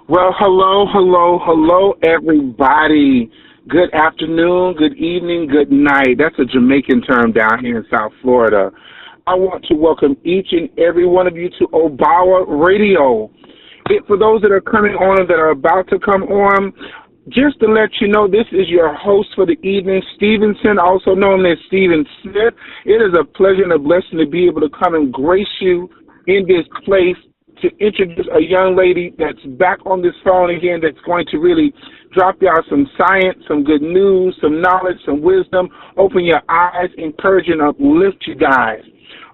Well, hello, everybody. Good afternoon, good evening, good night. That's a Jamaican term down here in South Florida. I want to welcome each and every one of you to UBAWA Radio. For those that are coming on and that are about to come on, just to let you know, this is your host for the evening, Stevenson, also known as Steven Smith. It is a pleasure and a blessing to be able to come and grace you in this place to introduce a young lady that's back on this phone again that's going to really drop y'all some science, some good news, some knowledge, some wisdom, open your eyes, encourage and uplift you guys.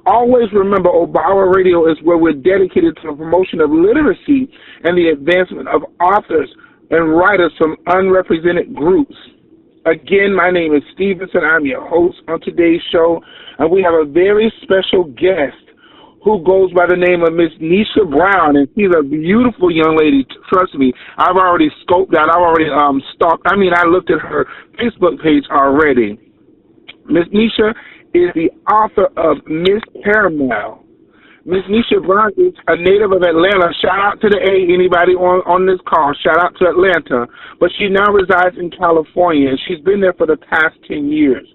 Always remember, UBAWA Radio is where we're dedicated to the promotion of literacy and the advancement of authors and writers from unrepresented groups. Again, my name is Stevenson. I'm your host on today's show, and we have a very special guest who goes by the name of Miss Nisha Brown, and she's a beautiful young lady. Trust me, I've already scoped out. I've already I looked at her Facebook page already. Miss Nisha is the author of Miss Caramel. Miss Nisha Brown is a native of Atlanta. Shout out to the A, anybody on this call. Shout out to Atlanta. But she now resides in California, and she's been there for the past 10 years.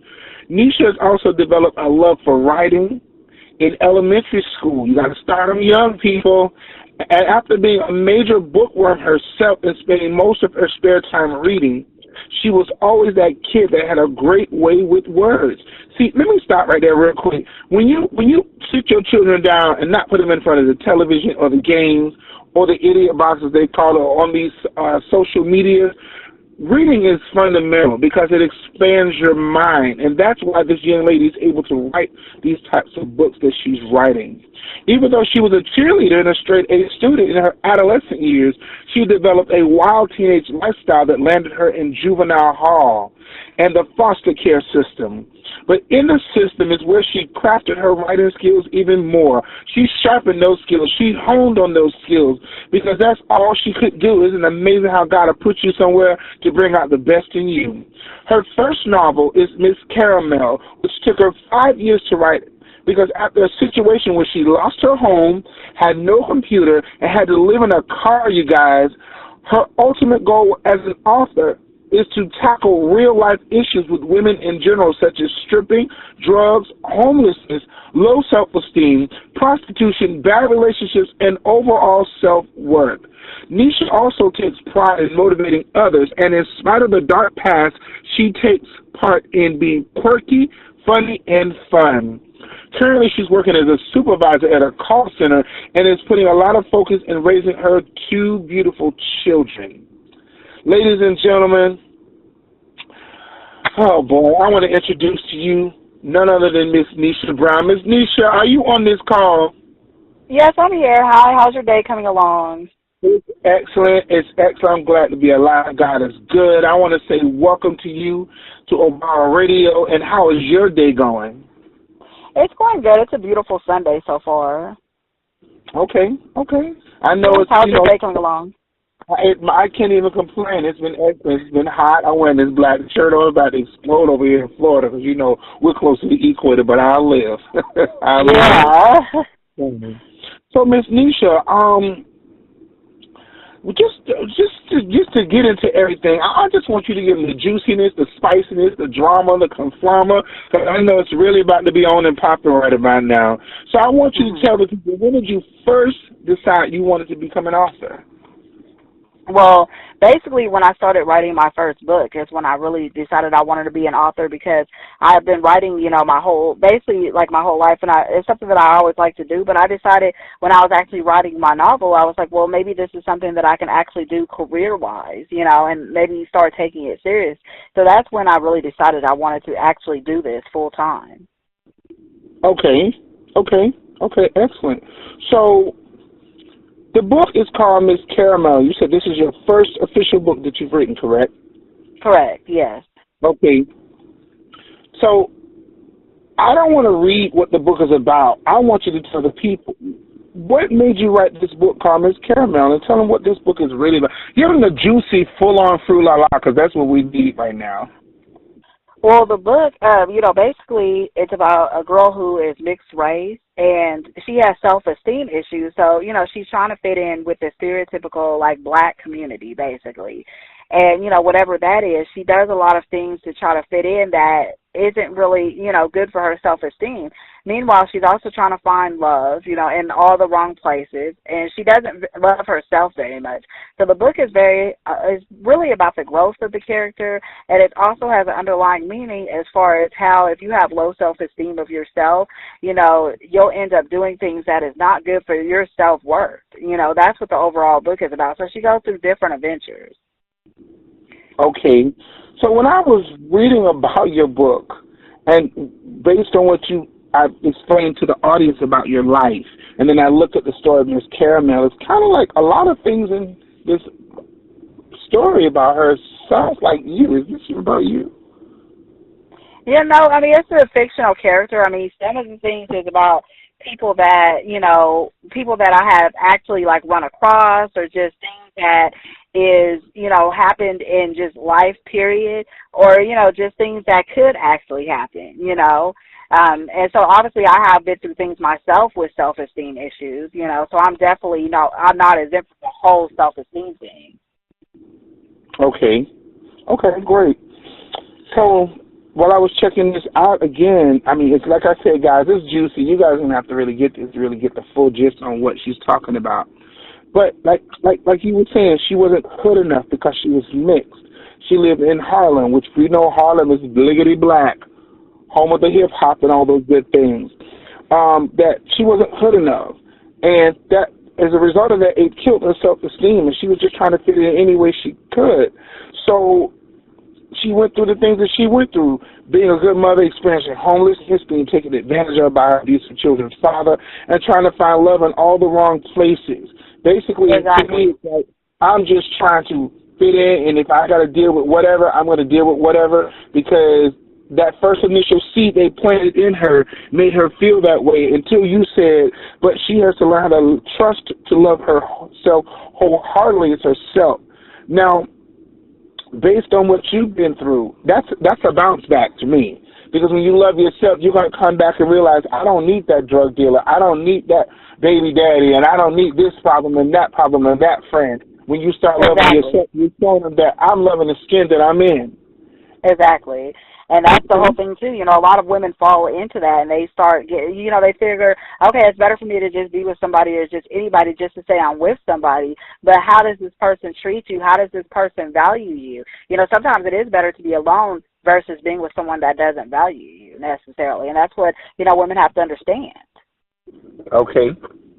Nisha has also developed a love for writing in elementary school. You got to start them young, people. And after being a major bookworm herself and spending most of her spare time reading, she was always that kid that had a great way with words. See, let me stop right there real quick. When you sit your children down and not put them in front of the television or the games or the idiot boxes they call it on these social media, reading is fundamental because it expands your mind, and that's why this young lady is able to write these types of books that she's writing. Even though she was a cheerleader and a straight-A student in her adolescent years, she developed a wild teenage lifestyle that landed her in juvenile hall and the foster care system. But in the system is where she crafted her writing skills even more. She sharpened those skills. She honed on those skills because that's all she could do. Isn't it amazing how God will put you somewhere to bring out the best in you? Her first novel is Miss Caramel, which took her 5 years to write because after a situation where she lost her home, had no computer, and had to live in a car, you guys, her ultimate goal as an author is to tackle real-life issues with women in general, such as stripping, drugs, homelessness, low self-esteem, prostitution, bad relationships, and overall self-worth. Nisha also takes pride in motivating others, and in spite of the dark past, she takes part in being quirky, funny, and fun. Currently, she's working as a supervisor at a call center and is putting a lot of focus in raising her two beautiful children. Ladies and gentlemen, oh boy, I want to introduce to you none other than Miss Nisha Brown. Miss Nisha, are you on this call? Yes, I'm here. Hi, how's your day coming along? It's excellent. It's excellent. I'm glad to be alive. God is good. I want to say welcome to you to UBAWA Radio, and how is your day going? It's going good. It's a beautiful Sunday so far. Okay. I know it's, how's your day coming along? I can't even complain. It's been excellent. It's been hot. I'm wearing this black shirt. I'm about to explode over here in Florida because, you know, we're close to the equator, but I'll live. Live. So, Miss Nisha, just to get into everything, I just want you to give me the juiciness, the spiciness, the drama, the confirmer, because I know it's really about to be on and popping right about now. So I want you to tell the people, when did you first decide you wanted to become an author? Well, basically when I started writing my first book is when I really decided I wanted to be an author because I have been writing, my whole life, and it's something that I always like to do, but I decided when I was actually writing my novel, I was like, well, maybe this is something that I can actually do career-wise, and maybe start taking it serious. So that's when I really decided I wanted to actually do this full-time. Okay, excellent. So the book is called Miss Caramel. You said this is your first official book that you've written, correct? Correct, yes. Okay. So I don't want to read what the book is about. I want you to tell the people what made you write this book called Miss Caramel, and tell them what this book is really about. Give them the juicy, full-on fruit la la, because that's what we need right now. Well, the book, basically it's about a girl who is mixed race and she has self-esteem issues. So, she's trying to fit in with the stereotypical, like, black community, basically. And, whatever that is, she does a lot of things to try to fit in that isn't really, good for her self-esteem. Meanwhile, she's also trying to find love, in all the wrong places, and she doesn't love herself very much. So the book is is really about the growth of the character, and it also has an underlying meaning as far as how if you have low self-esteem of yourself, you'll end up doing things that is not good for your self-worth. That's what the overall book is about. So she goes through different adventures. Okay. So when I was reading about your book, and based on what I explained to the audience about your life, and then I looked at the story of Miss Caramel, it's kind of like a lot of things in this story about her sounds like you. Is this about you? Yeah, no, I mean, it's a fictional character. I mean, some of the things is about people that, people that I have actually, like, run across, or just things that is, happened in just life, period, or, just things that could actually happen, and so obviously I have been through things myself with self-esteem issues, so I'm definitely, I'm not exempt from the whole self-esteem thing. Okay, great. So while I was checking this out again, I mean, it's like I said, guys, it's juicy. You guys are going to have to really get this, really get the full gist on what she's talking about. But like you were saying, she wasn't hood enough because she was mixed. She lived in Harlem, which we know Harlem is bliggity black, home of the hip-hop and all those good things. That she wasn't hood enough. And that, as a result of that, it killed her self-esteem, and she was just trying to fit in any way she could. So she went through the things that she went through, being a good mother, experiencing homelessness, being taken advantage of by her abusive children's father, and trying to find love in all the wrong places. Basically, exactly. To me, it's like, I'm just trying to fit in, and if I got to deal with whatever, I'm going to deal with whatever, because that first initial seed they planted in her made her feel that way until you said, but she has to learn how to trust to love herself wholeheartedly as herself. Now, based on what you've been through, that's a bounce back to me. Because when you love yourself, you're going to come back and realize, I don't need that drug dealer. I don't need that baby daddy, and I don't need this problem and that friend. When you start loving yourself, you're showing them that I'm loving the skin that I'm in. Exactly. And that's the whole thing, too. A lot of women fall into that, and they start getting, they figure, okay, it's better for me to just be with somebody or just anybody just to say I'm with somebody. But how does this person treat you? How does this person value you? Sometimes it is better to be alone versus being with someone that doesn't value you necessarily. And that's what, women have to understand. Okay,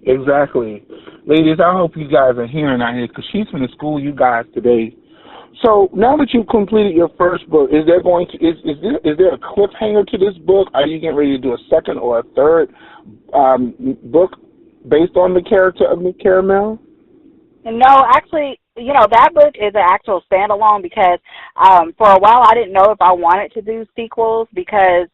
exactly. Ladies, I hope you guys are hearing out here, because she's going to school you guys today. So now that you've completed your first book, is there a cliffhanger to this book? Are you getting ready to do a second or a third book based on the character of Miss Caramel? No, actually, that book is an actual standalone because for a while I didn't know if I wanted to do sequels because,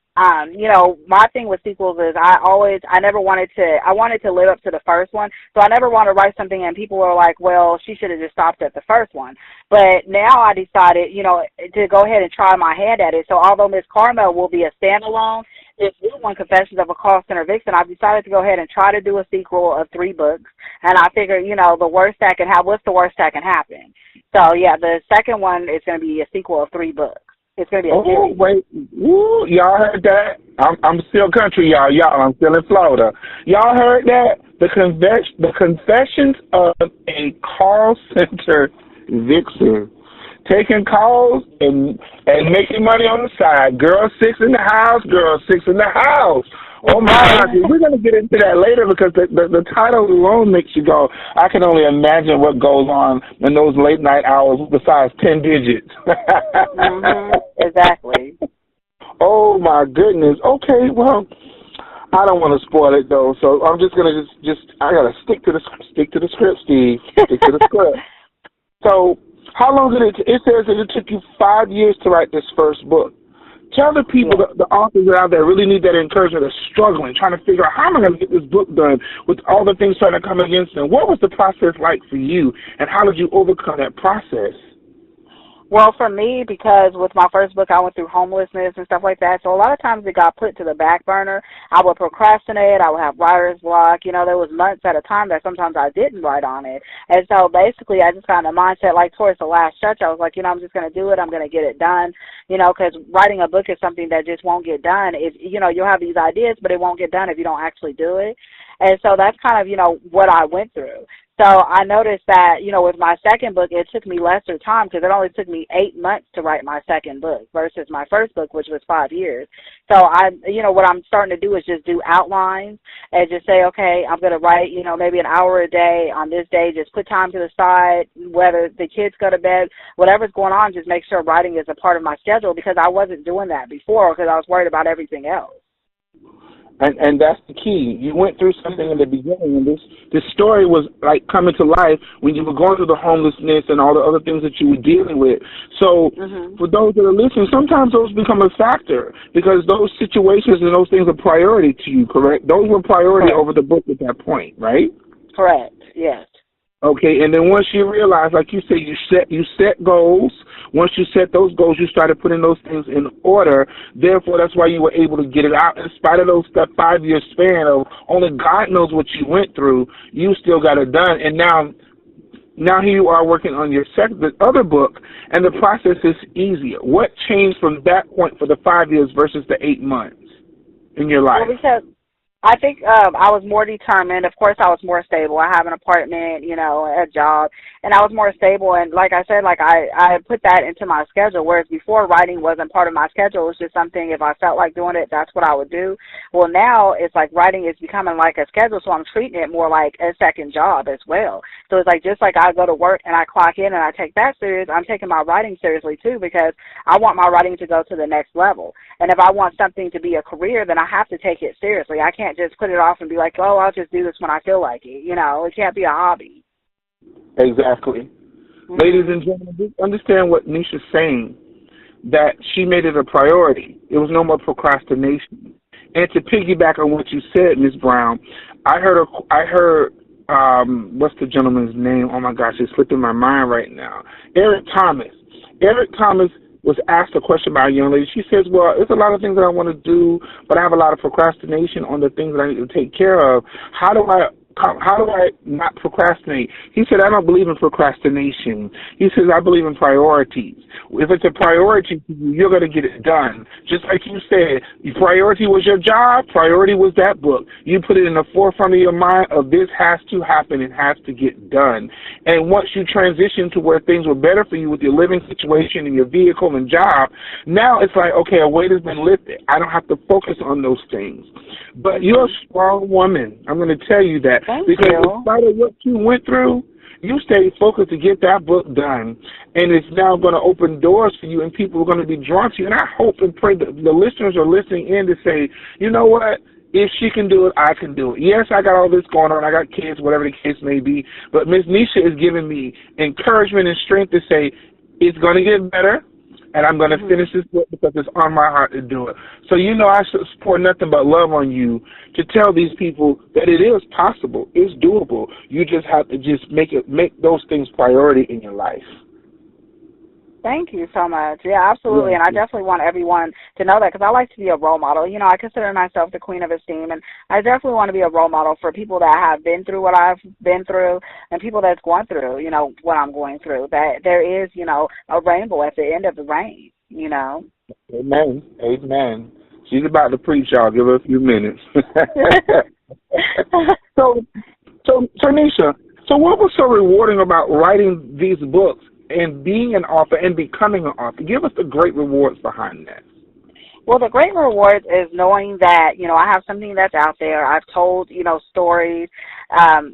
my thing with sequels is I wanted to live up to the first one. So I never wanted to write something and people were like, well, she should have just stopped at the first one. But now I decided, to go ahead and try my hand at it. So although Miss Carmel will be a standalone, this new one, Confessions of a Call Center Vixen, I've decided to go ahead and try to do a sequel of 3 books. And I figure, what's the worst that can happen? So, yeah, the second one is going to be a sequel of 3 books. It's going to be a series. Wait. Woo, y'all heard that? I'm still country, y'all. I'm still in Florida. Y'all heard that? The Confessions of a Call Center Vixen. Taking calls and making money on the side. Girl 6 in the house. Oh, my God. We're going to get into that later because the title alone makes you go, I can only imagine what goes on in those late night hours besides 10 digits. Exactly. Oh, my goodness. Okay, well, I don't want to spoil it, though, so I'm just going to I got to stick to the script, Steve. Stick to the script. So, how long did it says that it took you 5 years to write this first book. Tell the people, the authors out there really need that encouragement, are struggling, trying to figure out how am I going to get this book done with all the things trying to come against them. What was the process like for you, and how did you overcome that process? Well, for me, because with my first book, I went through homelessness and stuff like that. So a lot of times it got put to the back burner. I would procrastinate. I would have writer's block. You know, there was months at a time that sometimes I didn't write on it. And so basically I just got in a mindset, like towards the last stretch, I was like, you know, I'm just going to do it. I'm going to get it done. You know, because writing a book is something that just won't get done. If, you know, you'll have these ideas, but it won't get done if you don't actually do it. And so that's kind of, you know, what I went through. So I noticed that, you know, with my second book, it took me lesser time because it only took me 8 months to write my second book versus my first book, which was 5 years. So you know, what I'm starting to do is just do outlines and just say, okay, I'm going to write, you know, maybe an hour a day on this day, just put time to the side, whether the kids go to bed, whatever's going on, just make sure writing is a part of my schedule because I wasn't doing that before because I was worried about everything else. And that's the key. You went through something in the beginning, and this story was like coming to life when you were going through the homelessness and all the other things that you were dealing with. So for those that are listening, sometimes those become a factor because those situations and those things are priority to you, correct? Those were priority over the book at that point, right? Correct, yes. Okay, and then once you realize, like you say, you set goals. Once you set those goals, you started putting those things in order. Therefore, that's why you were able to get it out. In spite of that 5-year span of only God knows what you went through, you still got it done. And now here you are working on the other book, and the process is easier. What changed from that point for the 5 years versus the 8 months in your life? Well, because I think I was more determined. Of course, I was more stable. I have an apartment, you know, a job, and I was more stable. And like I said, like I put that into my schedule, whereas before writing wasn't part of my schedule. It was just something, if I felt like doing it, that's what I would do. Well, now it's like writing is becoming like a schedule, so I'm treating it more like a second job as well. So it's like just like I go to work and I clock in and I take that serious, I'm taking my writing seriously too because I want my writing to go to the next level. And if I want something to be a career, then I have to take it seriously. I can't just put it off and be like, oh, I'll just do this when I feel like it. You know, it can't be a hobby. Exactly. Ladies and gentlemen, just understand what Nisha's saying, that she made it a priority. It was no more procrastination. And to piggyback on what you said, Ms. Brown, I heard what's the gentleman's name? Oh, my gosh, it's slipping my mind right now. Eric Thomas. Eric Thomas was asked a question by a young lady. She says, well, there's a lot of things that I want to do, but I have a lot of procrastination on the things that I need to take care of. How do I not procrastinate? He said, I don't believe in procrastination. He says, I believe in priorities. If it's a priority to you, you're going to get it done. Just like you said, your priority was your job, priority was that book. You put it in the forefront of your mind of this has to happen, it has to get done. And once you transition to where things were better for you with your living situation and your vehicle and job, now it's like, okay, a weight has been lifted. I don't have to focus on those things. But you're a strong woman. I'm going to tell you that. Because in spite of what you went through, you stayed focused to get that book done. And it's now going to open doors for you, and people are going to be drawn to you. And I hope and pray that the listeners are listening in to say, you know what? If she can do it, I can do it. Yes, I got all this going on. I got kids, whatever the case may be. But Ms. Nisha is giving me encouragement and strength to say, it's going to get better, and I'm going to finish this book because it's on my heart to do it. So you know I should pour nothing but love on you to tell these people that it is possible. It's doable. You just have to just make those things priority in your life. Thank you so much. Yeah, absolutely. And I definitely want everyone to know that because I like to be a role model. You know, I consider myself the queen of esteem, and I definitely want to be a role model for people that have been through what I've been through and people that's going through, you know, what I'm going through, that there is, you know, a rainbow at the end of the rain, you know. Amen. Amen. She's about to preach, y'all. Give her a few minutes. So, Nisha, so what was so rewarding about writing these books and being an author and becoming an author? Give us the great rewards behind that. Well, the great reward is knowing that, you know, I have something that's out there. I've told, you know, stories,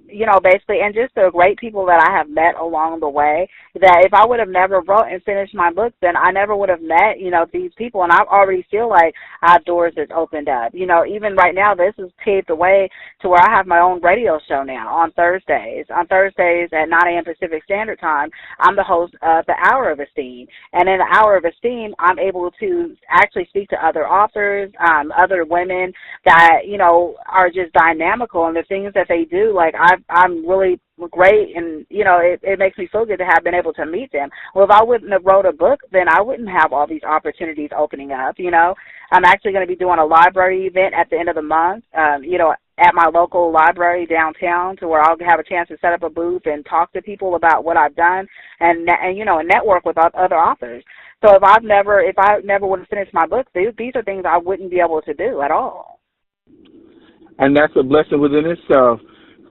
you know, basically, and just the great people that I have met along the way, that if I would have never wrote and finished my book, then I never would have met, you know, these people. And I already feel like I have doors that's opened up. You know, even right now, this has paved the way to where I have my own radio show now on Thursdays. On Thursdays at 9 a.m. Pacific Standard Time, I'm the host of the Hour of Esteem. And in the Hour of Esteem, I'm able to actually speak to other authors, other women that, you know, are just dynamical in the things that they do. do. Like, I'm really great, and, you know, it makes me feel good to have been able to meet them. Well, if I wouldn't have wrote a book, then I wouldn't have all these opportunities opening up, you know. I'm actually going to be doing a library event at the end of the month, you know, at my local library downtown, to where I'll have a chance to set up a booth and talk to people about what I've done, and you know, and network with other authors. So if I never would have finished my book, these are things I wouldn't be able to do at all. And that's a blessing within itself.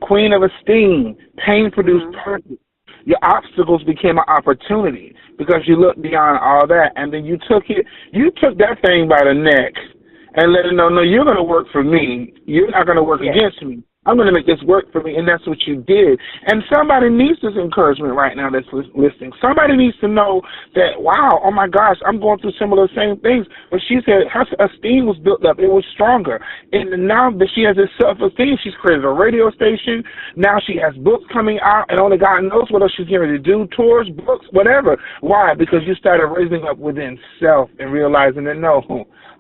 Queen of esteem, pain produced purpose. Your obstacles became an opportunity because you looked beyond all that, and then you took that thing by the neck and let it know, no, you're going to work for me. You're not going to work against me. I'm going to make this work for me, and that's what you did. And somebody needs this encouragement right now that's listening. Somebody needs to know that, wow, oh, my gosh, I'm going through similar same things. But she said her esteem was built up. It was stronger. And now that she has this self-esteem, she's created a radio station. Now she has books coming out, and only God knows what else she's going to do, tours, books, whatever. Why? Because you started raising up within self and realizing that, no,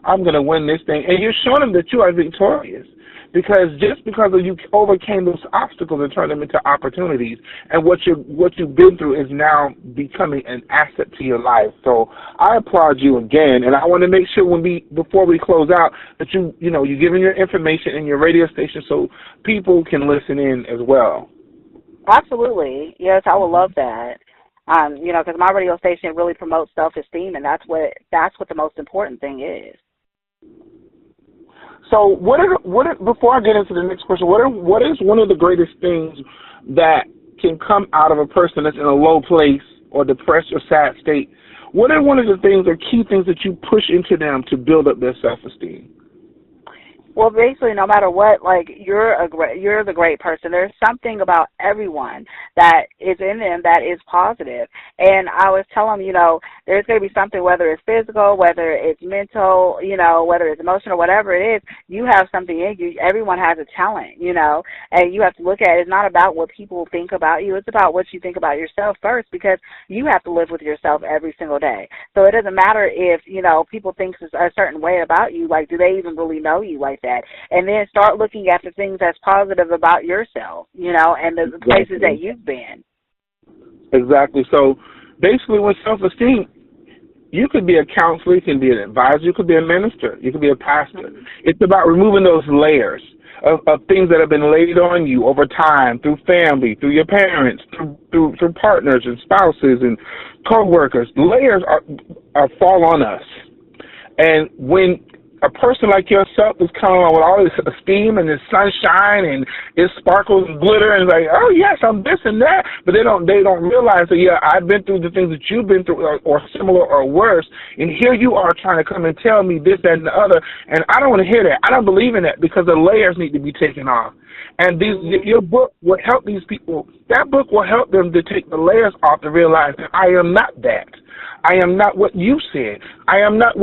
I'm going to win this thing. And you're showing them that you are victorious. Because just because you overcame those obstacles and turned them into opportunities, and what you've been through is now becoming an asset to your life. So I applaud you again, and I want to make sure before we close out that you're giving your information in your radio station so people can listen in as well. Absolutely, yes, I would love that. You know, because my radio station really promotes self-esteem, and that's what the most important thing is. So before I get into the next question, what is one of the greatest things that can come out of a person that's in a low place or depressed or sad state? What are one of the things or key things that you push into them to build up their self-esteem? Well, basically, no matter what, like, you're the great person. There's something about everyone that is in them that is positive. And I was telling them, you know, there's going to be something, whether it's physical, whether it's mental, you know, whether it's emotional, whatever it is, you have something in you. Everyone has a talent, you know, and you have to look at it. It's not about what people think about you. It's about what you think about yourself first, because you have to live with yourself every single day. So it doesn't matter if, you know, people think a certain way about you. Like, do they even really know you like that? And then start looking at the things that's positive about yourself, you know, and the places that you've been. Exactly. So basically with self-esteem, you could be a counselor, you can be an advisor, you could be a minister, you could be a pastor. It's about removing those layers of things that have been laid on you over time through family, through your parents, through partners and spouses and co-workers. Layers fall on us. And when a person like yourself is coming on with all this esteem and this sunshine and it sparkles and glitter and it's like, oh yes, I'm this and that, but they don't realize that, yeah, I've been through the things that you've been through or similar or worse, and here you are trying to come and tell me this, that, and the other, and I don't want to hear that. I don't believe in that, because the layers need to be taken off. And your book will help these people. That book will help them to take the layers off to realize that I am not that. I am not what you said. I am not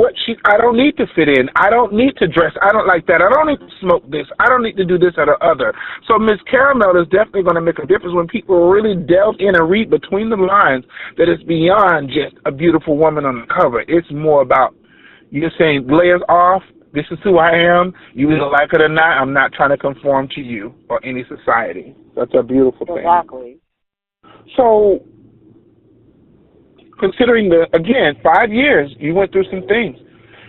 I don't need to fit in. I don't need to dress. I don't like that. I don't need to smoke this. I don't need to do this or the other. So Miss Caramel is definitely going to make a difference when people really delve in and read between the lines that it's beyond just a beautiful woman on the cover. It's more about, you're saying, layers off. This is who I am. You either like it or not. I'm not trying to conform to you or any society. That's a beautiful thing. Exactly. So, considering 5 years, you went through some things.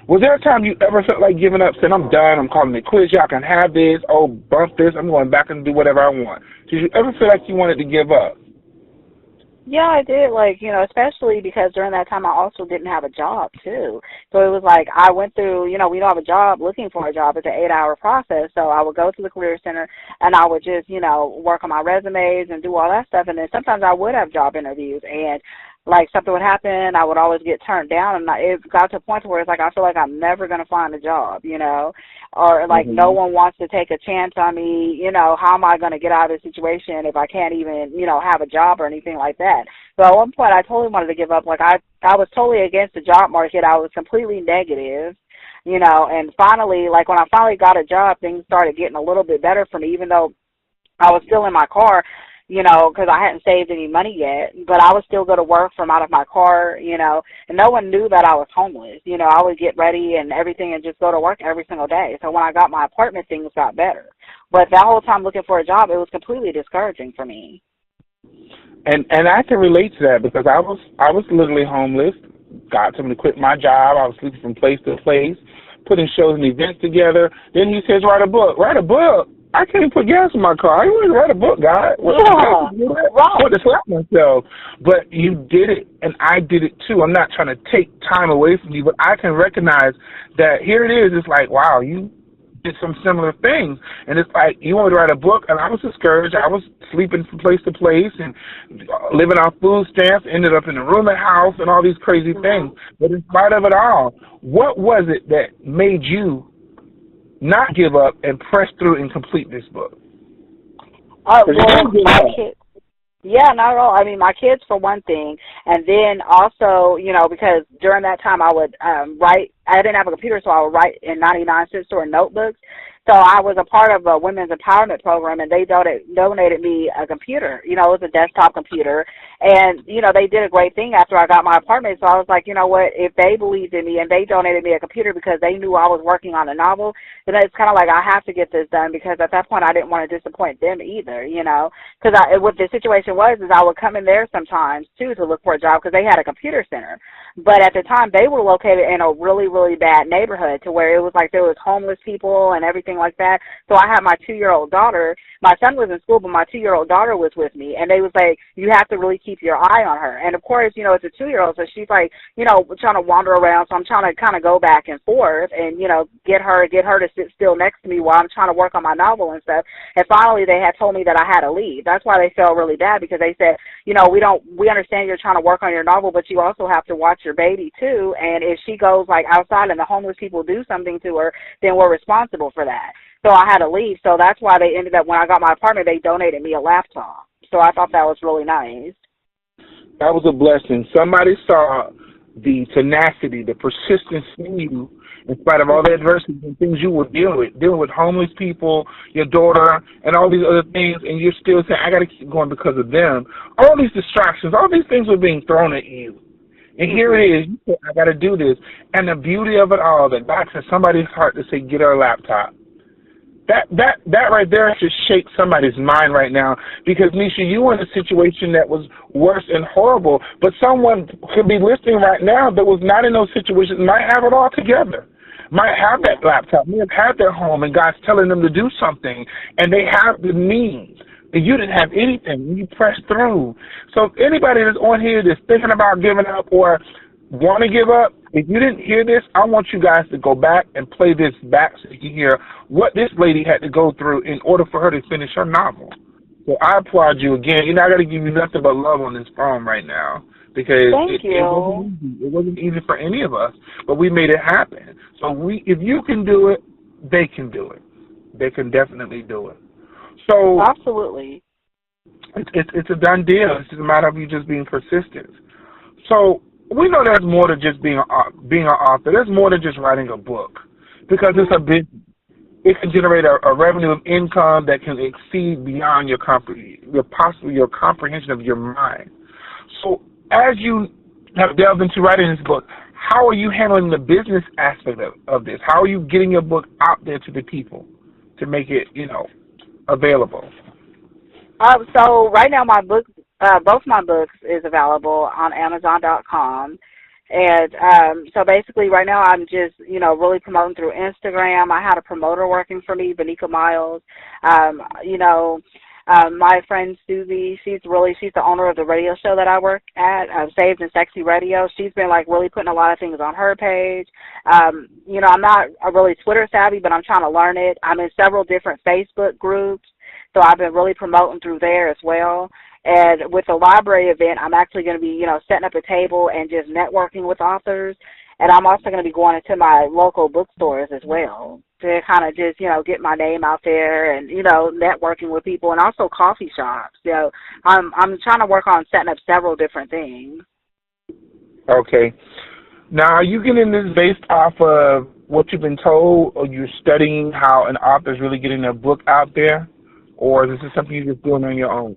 Was there a time you ever felt like giving up, saying, I'm done, I'm calling it quits, y'all can have this, oh, bump this, I'm going back and do whatever I want? Did you ever feel like you wanted to give up? Yeah, I did, like, you know, especially because during that time I also didn't have a job, too. So it was like I went through, you know, we don't have a job, looking for a job. It's an 8-hour process. So I would go to the Career Center and I would just, you know, work on my resumes and do all that stuff. And then sometimes I would have job interviews, and like something would happen, I would always get turned down, and it got to a point where it's like I feel like I'm never going to find a job, you know, or like no one wants to take a chance on me, you know, how am I going to get out of this situation if I can't even, you know, have a job or anything like that. So at one point I totally wanted to give up. Like I was totally against the job market. I was completely negative, you know, and finally, like when I finally got a job, things started getting a little bit better for me, even though I was still in my car. because I hadn't saved any money yet. But I would still go to work from out of my car, and no one knew that I was homeless. I would get ready and everything and just go to work every single day. So when I got my apartment, things got better. But that whole time looking for a job, it was completely discouraging for me. And I can relate to that because I was literally homeless. Got someone to quit my job. I was sleeping from place to place, putting shows and events together. Then he says, write a book. Write a book? I can't put gas in my car. I want to write a book, God. Right. I want to slap myself. But you did it, and I did it too. I'm not trying to take time away from you, but I can recognize that here it is. It's like, wow, you did some similar things. And it's like, you want to write a book, and I was discouraged. I was sleeping from place to place and living off food stamps, ended up in a rooming house and all these crazy things. But in spite of it all, what was it that made you not give up and press through and complete this book? Well, my kids. Yeah, not at all. I mean, my kids for one thing, and then also, because during that time I would write. I didn't have a computer, so I would write in 99-cent store notebooks. So I was a part of a women's empowerment program, and they donated me a computer. It was a desktop computer. And, they did a great thing after I got my apartment. So I was like, you know what, if they believed in me and they donated me a computer because they knew I was working on a novel, then it's kind of like I have to get this done because at that point I didn't want to disappoint them either, Because what the situation was is I would come in there sometimes, too, to look for a job because they had a computer center. But at the time, they were located in a really, really bad neighborhood to where it was like there was homeless people and everything like that. So I had my 2-year-old daughter. My son was in school, but my 2-year-old daughter was with me. And they was like, you have to really keep your eye on her. And, of course, it's a 2-year-old, so she's like, trying to wander around. So I'm trying to kind of go back and forth and, get her to sit still next to me while I'm trying to work on my novel and stuff. And finally, they had told me that I had to leave. That's why they felt really bad because they said, we understand you're trying to work on your novel, but you also have to watch your baby too, and if she goes like outside and the homeless people do something to her, then we're responsible for that. So I had to leave. So that's why they ended up, when I got my apartment, they donated me a laptop. So I thought that was really nice. That was a blessing. Somebody saw the tenacity, the persistence in you, in spite of all the adversity and things you were dealing with homeless people, your daughter, and all these other things, and you're still saying, I got to keep going because of them. All these distractions, all these things were being thrown at you. And here it is. You said, I got to do this. And the beauty of it all, that God said somebody's heart to say, get her a laptop. That right there should shake somebody's mind right now. Because, Nisha, you were in a situation that was worse and horrible. But someone could be listening right now that was not in those situations, might have it all together. Might have that laptop, may have had their home, and God's telling them to do something. And they have the means. And you didn't have anything. You pressed through. So if anybody that's on here that's thinking about giving up or want to give up, if you didn't hear this, I want you guys to go back and play this back so you can hear what this lady had to go through in order for her to finish her novel. So I applaud you again. I got to give you nothing but love on this phone right now because it wasn't easy for any of us, but we made it happen. So if you can do it, they can do it. They can definitely do it. So absolutely, it's a done deal. It's just a matter of you just being persistent. So we know there's more to just being an author. There's more than just writing a book because it's a business. It can generate a revenue of income that can exceed beyond your comprehension of your mind. So as you have delved into writing this book, how are you handling the business aspect of this? How are you getting your book out there to the people to make it, available? So right now my book, both my books is available on Amazon.com. And so basically right now I'm just, really promoting through Instagram. I had a promoter working for me, Benika Miles. My friend Susie, she's the owner of the radio show that I work at, Saved and Sexy Radio. She's been really putting a lot of things on her page. I'm not really Twitter savvy, but I'm trying to learn it. I'm in several different Facebook groups, so I've been really promoting through there as well. And with the library event, I'm actually going to be, setting up a table and just networking with authors. And I'm also going to be going into my local bookstores as well to kind of just, get my name out there and, networking with people, and also coffee shops. So I'm trying to work on setting up several different things. Okay. Now, are you getting this based off of what you've been told, or you're studying how an author is really getting their book out there, or is this something you're just doing on your own?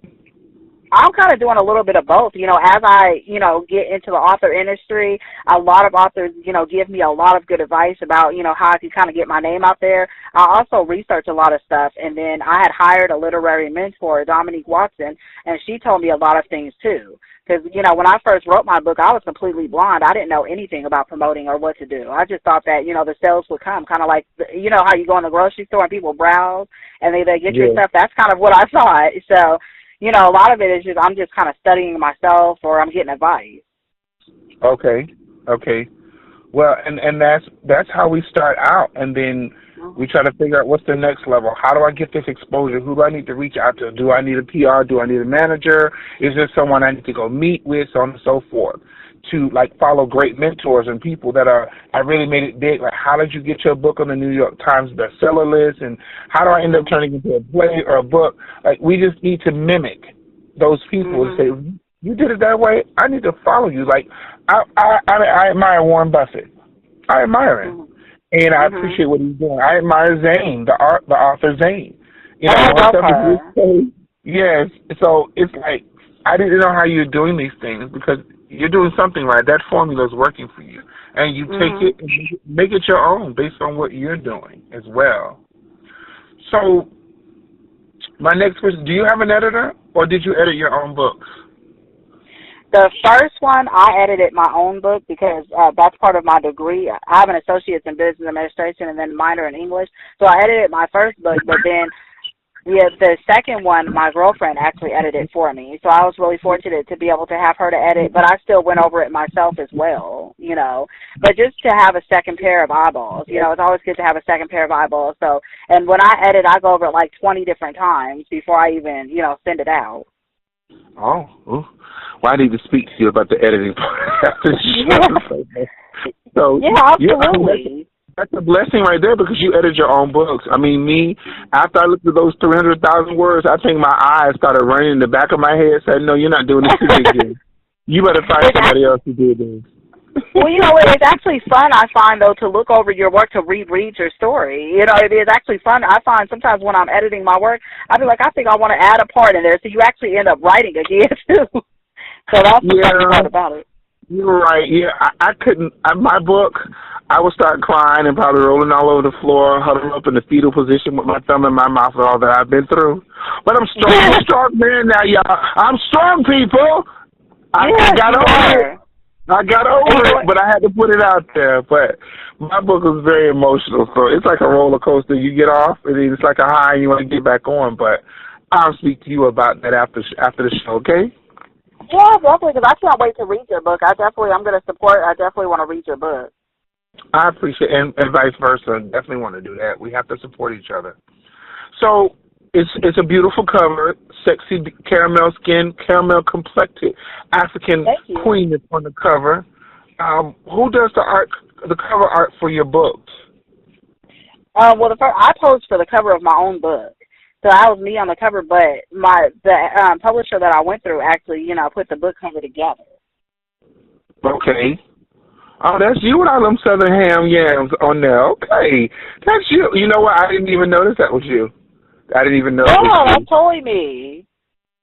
I'm kind of doing a little bit of both. You know, as I, get into the author industry, a lot of authors, give me a lot of good advice about, how I can kind of get my name out there. I also research a lot of stuff, and then I had hired a literary mentor, Dominique Watson, and she told me a lot of things too. Because, when I first wrote my book, I was completely blind. I didn't know anything about promoting or what to do. I just thought that, the sales would come, kind of like, how you go in the grocery store and people browse and they get your stuff. That's kind of what I thought. So, a lot of it is I'm just kind of studying myself, or I'm getting advice. Okay. Well, and that's how we start out, and then we try to figure out what's the next level. How do I get this exposure? Who do I need to reach out to? Do I need a PR? Do I need a manager? Is there someone I need to go meet with? So on and so forth. To follow great mentors and people that I really made it big. Like, how did you get your book on the New York Times bestseller list? And how do I end up turning into a play or a book? Like, we just need to mimic those people and say, you did it that way, I need to follow you. Like, I admire Warren Buffett. I admire him. And I appreciate what he's doing. I admire Zane, the author Zane. Yes. So it's like, I didn't know how you're doing these things, because you're doing something right. That formula is working for you. And you take it and make it your own based on what you're doing as well. So my next question, do you have an editor, or did you edit your own books? The first one, I edited my own book because that's part of my degree. I have an associate's in business administration and then minor in English. So I edited my first book, but then the second one, my girlfriend actually edited for me. So I was really fortunate to be able to have her to edit, but I still went over it myself as well, But just to have a second pair of eyeballs, it's always good to have a second pair of eyeballs. So, and when I edit, I go over it like 20 different times before I even, send it out. Oh, well, I need to speak to you about the editing part after the show. So, absolutely. That's a blessing right there, because you edit your own books. I mean, me, after I looked at those 300,000 words, I think my eyes started running in the back of my head, said, no, you're not doing this again. You better find somebody else to do this. Well, it's actually fun, I find, though, to look over your work, to reread your story. It is actually fun. I find sometimes when I'm editing my work, I'll be like, I think I want to add a part in there, so you actually end up writing again, too. So that's the funny part about it. You're right. Yeah, I couldn't. My book, I would start crying and probably rolling all over the floor, huddling up in the fetal position with my thumb in my mouth and all that I've been through. But I'm strong. I'm a strong man now, y'all. I'm strong, people. I got over it. I got over it, but I had to put it out there. But my book was very emotional, so it's like a roller coaster. You get off, and then it's like a high, and you want to get back on. But I'll speak to you about that after the show, okay? Yeah, definitely, because I can't wait to read your book. I'm going to support. I definitely want to read your book. I appreciate it, and vice versa. Definitely want to do that. We have to support each other. So it's a beautiful cover, sexy caramel skin, caramel complected African queen is on the cover. Who does the cover art for your books? Well, I posed for the cover of my own book. So that was me on the cover, but the publisher that I went through actually, put the book cover together. Okay. Oh, that's you with all them Southern ham yams on there. Okay. That's you. You know what? I didn't even notice that was you. I didn't even know. No, that's totally me.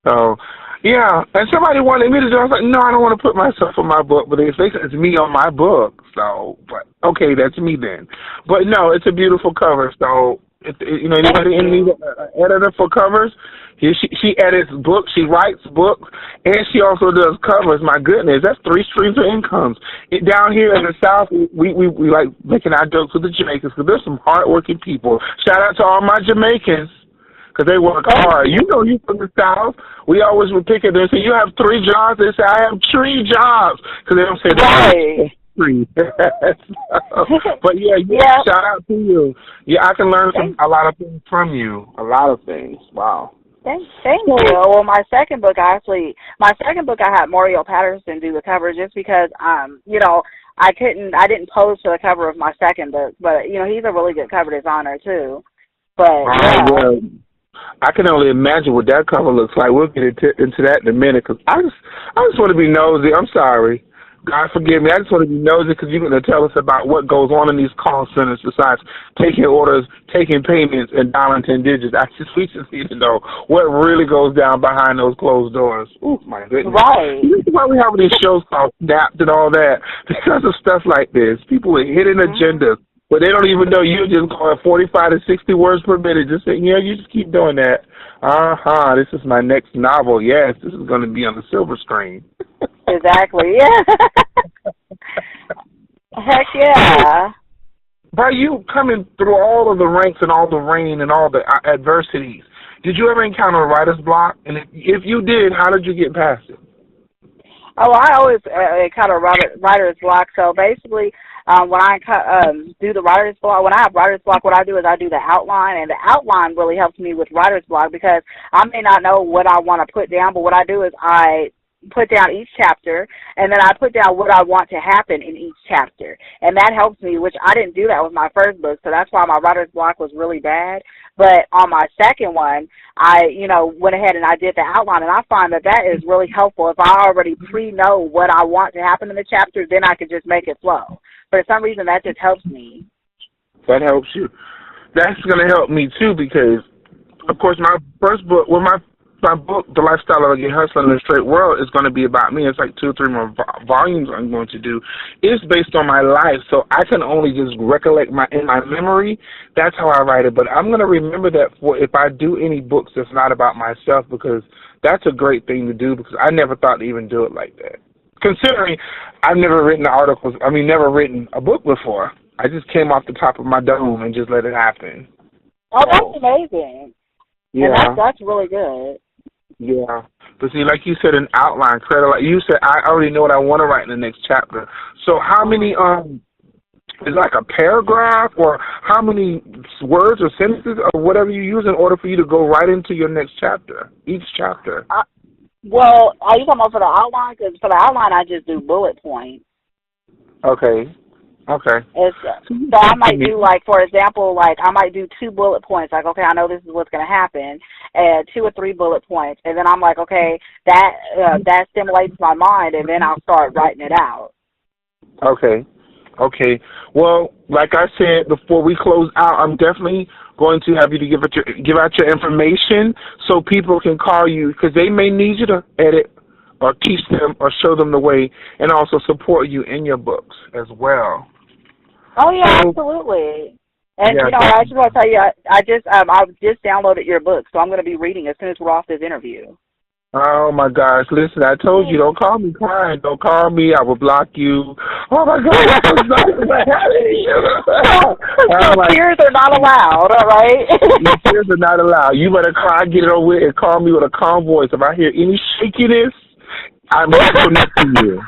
Oh, yeah. And somebody wanted me to do it. I was like, no, I don't want to put myself on my book, but it's me on my book. So, but okay, that's me then. But no, it's a beautiful cover. So, anybody need an editor for covers? She edits books, she writes books, and she also does covers. My goodness, that's 3 streams of incomes. Down here in the South, we like making our jokes with the Jamaicans, because there's some hardworking people. Shout out to all my Jamaicans, because they work hard. You from the South. We always would pick it and say, you have 3 jobs. They say, I have 3 jobs, because they don't say that. But shout out to you. Yeah, I can learn a lot of things from you. A lot of things. Wow. Thank you. Well, my second book I had Mario Patterson do the cover, just because I didn't pose for the cover of my second book, but he's a really good cover designer too. But I can only imagine what that cover looks like. We'll get into that in a minute, because I just want to be nosy. I'm sorry. God forgive me. I just want to be nosy because you're going to tell us about what goes on in these call centers besides taking orders, taking payments, and dialing 10 digits. We just need to know what really goes down behind those closed doors. Oh, my goodness. Right. This is why we have these shows called Snapped and all that, because of stuff like this. People with hidden agendas, but they don't even know you're just going 45 to 60 words per minute. Just saying, yeah, you just keep doing that. This is my next novel. Yes, this is going to be on the silver screen. Exactly, yeah. Heck yeah. By you coming through all of the ranks and all the rain and all the adversities, did you ever encounter a writer's block? And if you did, how did you get past it? Oh, I always encounter writer's block. So basically, when I do the writer's block, when I have writer's block, what I do is I do the outline, and the outline really helps me with writer's block because I may not know what I want to put down, but what I do is I put down each chapter, and then I put down what I want to happen in each chapter, and that helps me, which I didn't do that with my first book, so that's why my writer's block was really bad. But on my second one, I, went ahead and I did the outline, and I find that that is really helpful. If I already pre-know what I want to happen in the chapter, then I could just make it flow. For some reason, that just helps me. That helps you. That's going to help me, too, because, of course, my first book, my book, The Lifestyle of a Gay Hustler in the Straight World, is going to be about me. It's like 2 or 3 more volumes I'm going to do. It's based on my life, so I can only just recollect in my memory. That's how I write it. But I'm going to remember that for if I do any books that's not about myself, because that's a great thing to do, because I never thought to even do it like that. Considering I've never written never written a book before. I just came off the top of my dome and just let it happen. Oh, that's amazing. Yeah. And that's really good. Yeah. But see, like you said, an outline, credit, like you said, I already know what I want to write in the next chapter. So how many, is like a paragraph, or how many words or sentences or whatever you use in order for you to go right into your next chapter, each chapter? Well, are you talking about for the outline? Because for the outline, I just do bullet points. Okay. So I might do, like, for example, like, I might do 2 bullet points. Like, okay, I know this is what's going to happen, and 2 or 3 bullet points. And then I'm like, okay, that stimulates my mind, and then I'll start writing it out. Okay. Well, like I said before we close out, I'm definitely going to have you to give out your information so people can call you, because they may need you to edit or teach them or show them the way, and also support you in your books as well. Oh, yeah, absolutely. And, I just want to tell you, I just downloaded your book, so I'm going to be reading as soon as we're off this interview. Oh, my gosh. Listen, I told you, don't call me crying. Don't call me. I will block you. Oh, my God. Tears are not allowed, all right? Tears are not allowed. You better cry, get it over with, and call me with a calm voice. If I hear any shakiness, I'm connecting you.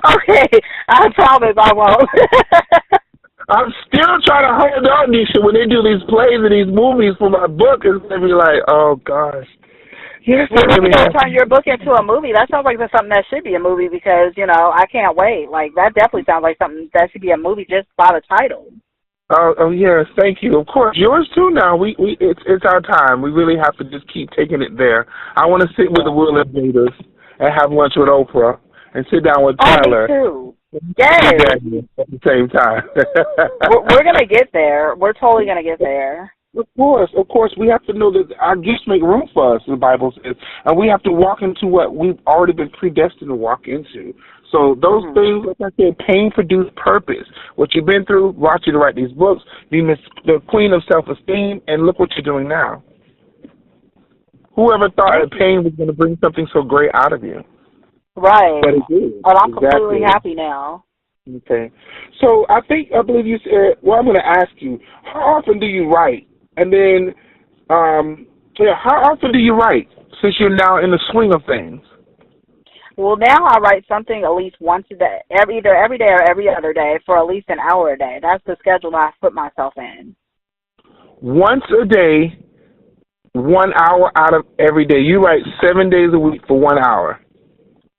Okay. I promise I won't. I'm still trying to hold on, Nisha. When they do these plays and these movies for my book, it's going to be like, oh, gosh. Yes, well, you can turn your book into a movie. That sounds like that's something that should be a movie because, I can't wait. Like, that definitely sounds like something that should be a movie just by the title. Oh yes, thank you. Of course, yours too. Now it's our time. We really have to just keep taking it there. I want to sit with the Will Invaders and have lunch with Oprah and sit down with Tyler. Me too. Yes. At the same time. We're gonna get there. We're totally gonna get there. Of course, we have to know that our gifts make room for us, the Bible says, and we have to walk into what we've already been predestined to walk into. So those things, like I said, pain produced purpose. What you've been through brought you to write these books, be the queen of self-esteem, and look what you're doing now. Whoever thought that pain was going to bring something so great out of you? Right. But it did. Well, I'm completely happy now. Okay. So I believe you said, well, I'm going to ask you, how often do you write? And then, how often do you write since you're now in the swing of things? Well, now I write something at least once a day, either every day or every other day for at least an hour a day. That's the schedule that I put myself in. Once a day, 1 hour out of every day. You write 7 days a week for 1 hour.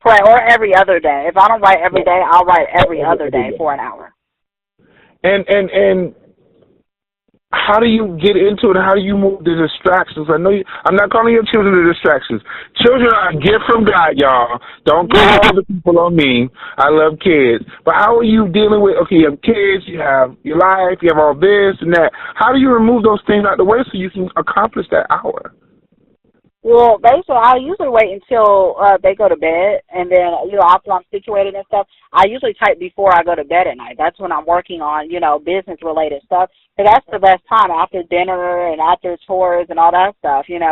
Right, or every other day. If I don't write every day, I'll write every other day for an hour. And how do you get into it? How do you move the distractions? I know I'm not calling your children the distractions. Children are a gift from God, y'all. Don't call other people on me. I love kids. But how are you dealing with, okay, you have kids, you have your life, you have all this and that. How do you remove those things out of the way so you can accomplish that hour? Well, basically, I usually wait until they go to bed, and then, after I'm situated and stuff, I usually type before I go to bed at night. That's when I'm working on, business-related stuff. So that's the best time, after dinner and after chores and all that stuff, And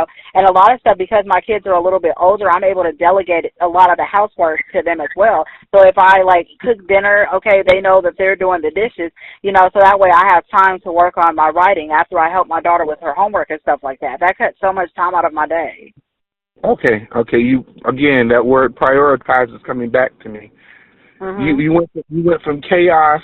a lot of stuff, because my kids are a little bit older, I'm able to delegate a lot of the housework to them as well. So if I, cook dinner, okay, they know that they're doing the dishes, so that way I have time to work on my writing after I help my daughter with her homework and stuff like that. That cuts so much time out of my day. Okay. You again, that word prioritize is coming back to me. Mm-hmm. You went from chaos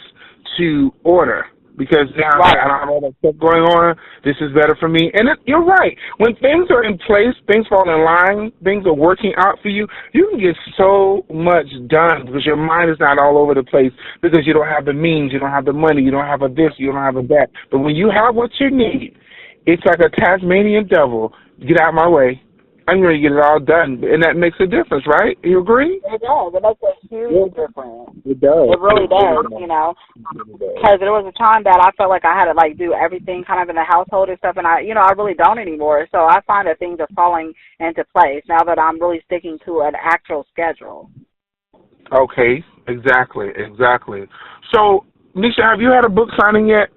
to order because now I don't have all that stuff going on. This is better for me. And you're right. When things are in place, things fall in line, things are working out for you, you can get so much done because your mind is not all over the place because you don't have the means, you don't have the money, you don't have a this, you don't have a that. But when you have what you need, it's like a Tasmanian devil. Get out of my way. I'm going to get it all done. And that makes a difference, right? You agree? It does. It makes a huge difference. It does. It really does, Because there was a time that I felt like I had to, do everything kind of in the household and stuff, and I really don't anymore. So I find that things are falling into place now that I'm really sticking to an actual schedule. Okay. Exactly. So, Nisha, have you had a book signing yet?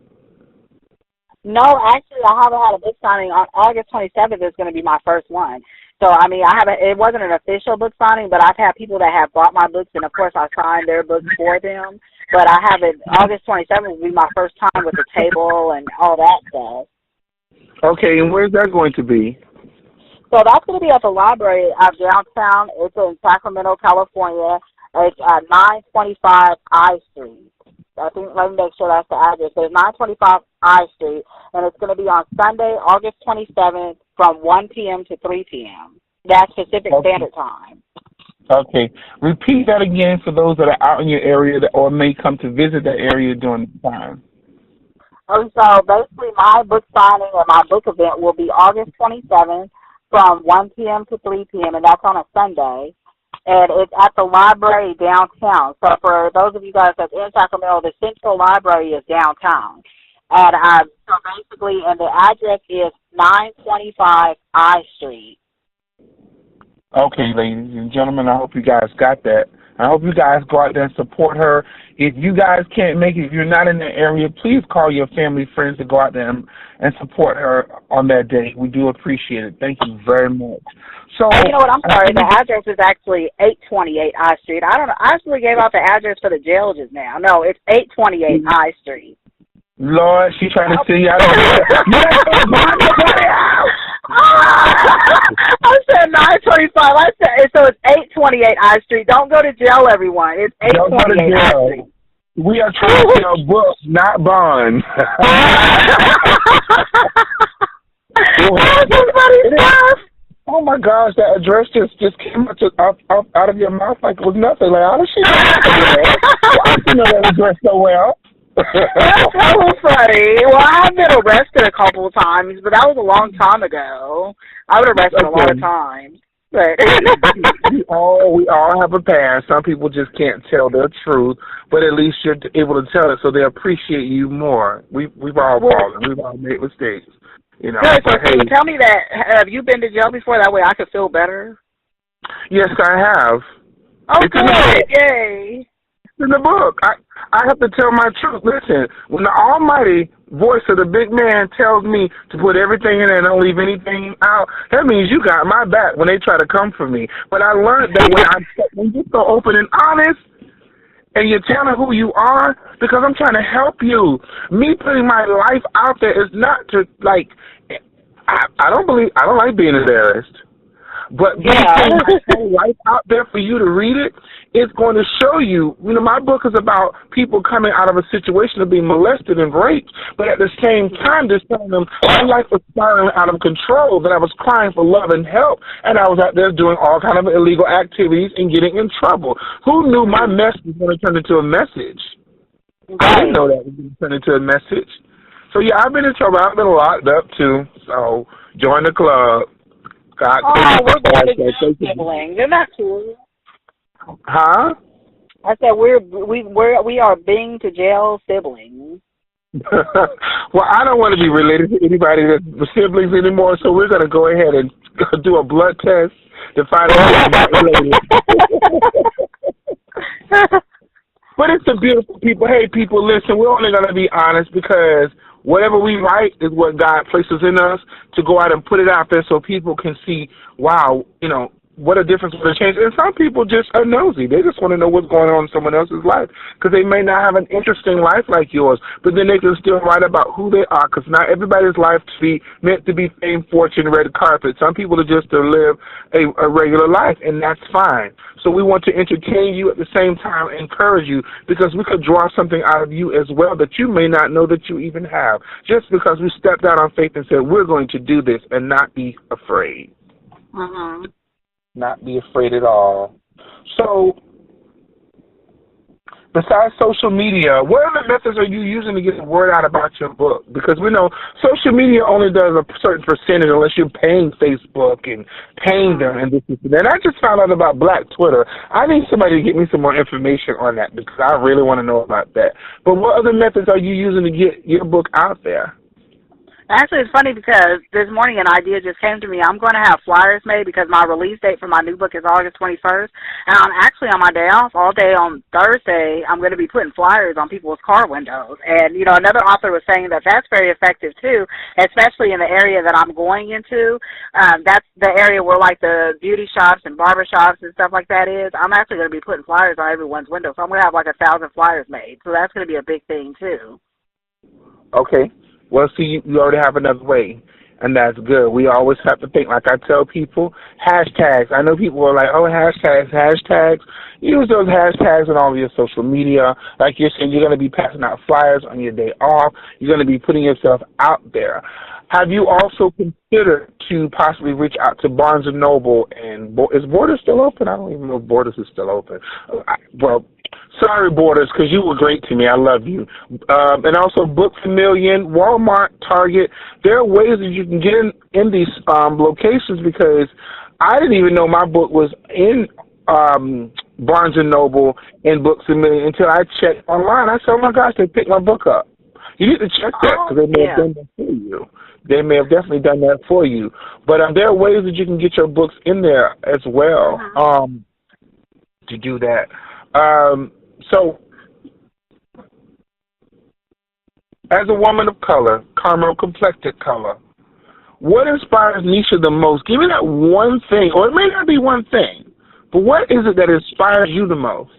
No, actually, I haven't had a book signing. On August 27th is going to be my first one. So, it wasn't an official book signing, but I've had people that have bought my books, and, of course, I signed their books for them. But I haven't, August 27th will be my first time with the table and all that stuff. Okay, and where's that going to be? So that's going to be at the library downtown. It's in Sacramento, California. It's at 925 I Street. I think, let me make sure that's the address. So it's 925 I Street, and it's going to be on Sunday, August 27th from 1 p.m. to 3 p.m. That's Pacific Standard Time. Okay. Repeat that again for those that are out in your area or may come to visit that area during the time. So basically my book signing or my book event will be August 27th from 1 p.m. to 3 p.m., and that's on a Sunday. And it's at the library downtown. So for those of you guys that's in Sacramento, the Central Library is downtown. And so basically, and the address is 925 I Street. Okay, ladies and gentlemen, I hope you guys got that. I hope you guys go out there and support her. If you guys can't make it, if you're not in the area, please call your family, friends to go out there and support her on that day. We do appreciate it. Thank you very much. So, you know what? I'm sorry. The address is actually 828 I Street. I don't know. I actually gave out the address for the jail just now. No, it's 828 I Street. Lord, she's trying to see you out of I said 925. I said so. It's 828 I Street. Don't go to jail, everyone. It's 828 I Street. We are trying to sell books, not bonds. Oh my gosh, that address just came out of your mouth like it was nothing. Like, how does she know that? I know that address so well. That's so funny. Well, I've been arrested a couple of times, but that was a long time ago. I was arrested a lot of times. But we all have a past. Some people just can't tell their truth, but at least you're able to tell it, so they appreciate you more. We've all fallen. We've all made mistakes. You know. Good, so hey, tell me that. Have you been to jail before? That way I could feel better. Yes, I have. Oh, good. Yay. In the book. I have to tell my truth. Listen, when the almighty voice of the big man tells me to put everything in there and don't leave anything out, that means you got my back when they try to come for me. But I learned that when you're so open and honest and you're telling who you are, because I'm trying to help you. Me putting my life out there is not to, like, I don't like being embarrassed. But putting my life out there for you to read it, it's going to show you, my book is about people coming out of a situation of being molested and raped, but at the same time, just telling them my life was spiraling out of control, that I was crying for love and help, and I was out there doing all kind of illegal activities and getting in trouble. Who knew my mess was going to turn into a message? I didn't know that was going to turn into a message. So, yeah, I've been in trouble. I've been locked up, too. So, join the club. We're going to jail siblings. Isn't that cool? Huh? I said we are being to jail siblings. Well, I don't want to be related to anybody that's siblings anymore, so we're going to go ahead and do a blood test to find out if I'm not related. But it's the beautiful people. Hey, people, listen, we're only going to be honest because whatever we write is what God places in us to go out and put it out there so people can see, wow, you know, what a difference would a change. And some people just are nosy. They just want to know what's going on in someone else's life because they may not have an interesting life like yours, but then they can still write about who they are because not everybody's life to be meant to be fame, fortune, red carpet. Some people are just to live a regular life, and that's fine. So we want to entertain you at the same time, encourage you, because we could draw something out of you as well that you may not know that you even have, just because we stepped out on faith and said, we're going to do this and not be afraid. Mm-hmm. Not be afraid at all. So, besides social media, what other methods are you using to get the word out about your book? Because we know social media only does a certain percentage unless you're paying Facebook and paying them and this and that. And I just found out about Black Twitter. I need somebody to get me some more information on that because I really want to know about that. But what other methods are you using to get your book out there? Actually, it's funny because this morning an idea just came to me. I'm going to have flyers made because my release date for my new book is August 21st. And I'm actually on my day off all day on Thursday. I'm going to be putting flyers on people's car windows. And, you know, another author was saying that that's very effective, too, especially in the area that I'm going into. That's the area where, like, the beauty shops and barber shops and stuff like that is. I'm actually going to be putting flyers on everyone's window. So I'm going to have, like, 1,000 flyers made. So that's going to be a big thing, too. Okay. Well, see, you already have another way, and that's good. We always have to think, like I tell people, hashtags. I know people are like, oh, hashtags. Use those hashtags on all of your social media. Like you're saying, you're going to be passing out flyers on your day off. You're going to be putting yourself out there. Have you also considered to possibly reach out to Barnes & Noble? And is Borders still open? I don't even know if Borders is still open. Well, sorry, Borders, because you were great to me. I love you. And also Books A Million, Walmart, Target. There are ways that you can get in these locations because I didn't even know my book was in Barnes & Noble and Books A Million until I checked online. I said, oh, my gosh, they picked my book up. You need to check that because they may have done that for you. They may have definitely done that for you. But there are ways that you can get your books in there as well to do that. So, as a woman of color, caramel-complected color, what inspires Nisha the most? Give me that one thing, or it may not be one thing, but what is it that inspires you the most?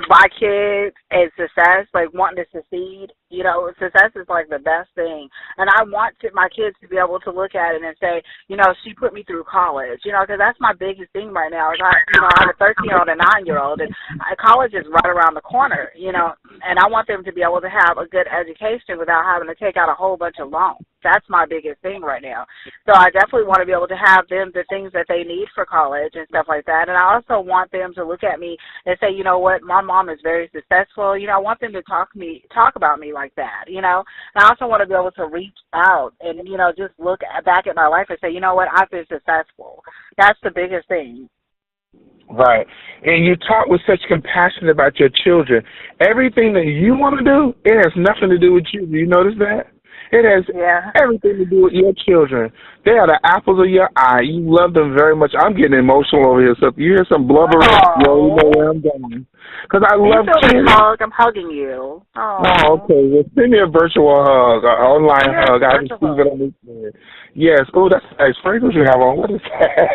My kids and success, like wanting to succeed. You know, success is like the best thing. And I want my kids to be able to look at it and say, you know, she put me through college, you know, because that's my biggest thing right now. Is I have a 13-year-old and a 9-year-old, and college is right around the corner, you know, and I want them to be able to have a good education without having to take out a whole bunch of loans. That's my biggest thing right now. So I definitely want to be able to have them the things that they need for college and stuff like that. And I also want them to look at me and say, you know what, my mom is very successful. You know, I want them to talk about me like that, you know. And I also want to be able to reach out and, you know, just look back at my life and say, you know what, I've been successful. That's the biggest thing. Right. And you talk with such compassion about your children. Everything that you want to do, it has nothing to do with you. Do you notice that? It has everything to do with your children. They are the apples of your eye. You love them very much. I'm getting emotional over here. So if you hear some blubber, you know where I'm going. Because I love kids. I'm hugging you. Oh, okay. Well, send me a virtual hug, an online hug. I can see it on this thing. Yes. Oh, that's nice. Sprinkles you have on. What is that?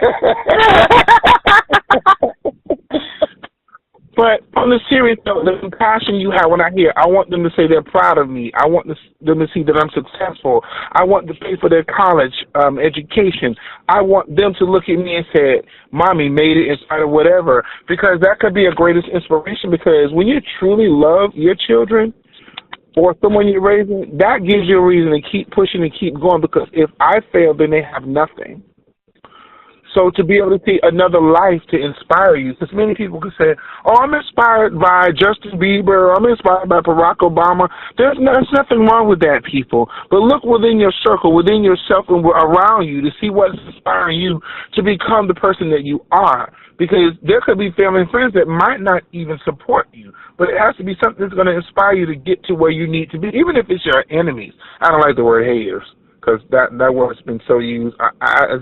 But on the serious note, the compassion you have when I hear, I want them to say they're proud of me. I want them to see that I'm successful. I want to pay for their college education. I want them to look at me and say, Mommy made it in spite of whatever, because that could be a greatest inspiration, because when you truly love your children or someone you're raising, that gives you a reason to keep pushing and keep going, because if I fail, then they have nothing. So to be able to see another life to inspire you, because many people can say, oh, I'm inspired by Justin Bieber, I'm inspired by Barack Obama. There's nothing wrong with that, people. But look within your circle, within yourself and around you to see what's inspiring you to become the person that you are. Because there could be family and friends that might not even support you, but it has to be something that's going to inspire you to get to where you need to be, even if it's your enemies. I don't like the word haters, because that word's been so used. I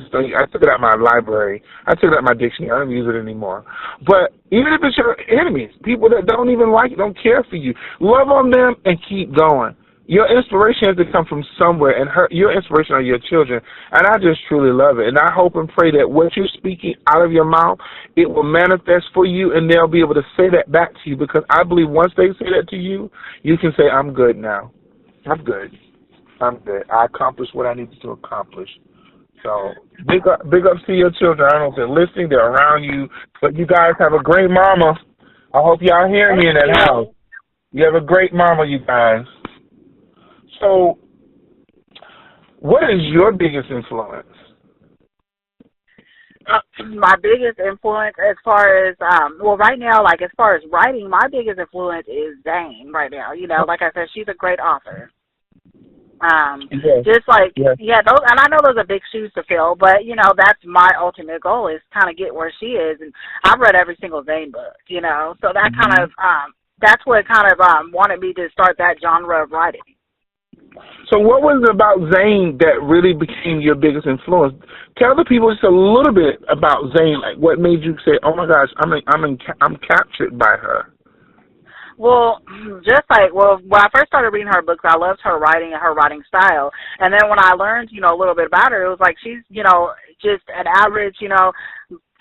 took it out of my library. I took it out of my dictionary. I don't use it anymore. But even if it's your enemies, people that don't even like you, don't care for you, love on them and keep going. Your inspiration has to come from somewhere, and your inspiration are your children. And I just truly love it. And I hope and pray that what you're speaking out of your mouth, it will manifest for you, and they'll be able to say that back to you, because I believe once they say that to you, you can say, I'm good now. I'm good. I'm good. I accomplished what I needed to accomplish. So big ups to your children. I don't know if they're listening, they're around you, but you guys have a great mama. I hope y'all hear me in that house. You have a great mama, you guys. So what is your biggest influence? My biggest influence as far as, right now, like as far as writing, my biggest influence is Zane right now. You know, like I said, she's a great author. Yes. Just like, those, and I know those are big shoes to fill, but, you know, that's my ultimate goal is kind of get where she is. And I've read every single Zane book, you know, so that kind of, that's what kind of wanted me to start that genre of writing. So what was it about Zane that really became your biggest influence? Tell the people just a little bit about Zane, like what made you say, oh, my gosh, I'm captured by her. Well, just like, when I first started reading her books, I loved her writing and her writing style. And then when I learned, you know, a little bit about her, it was like she's, you know, just an average, you know,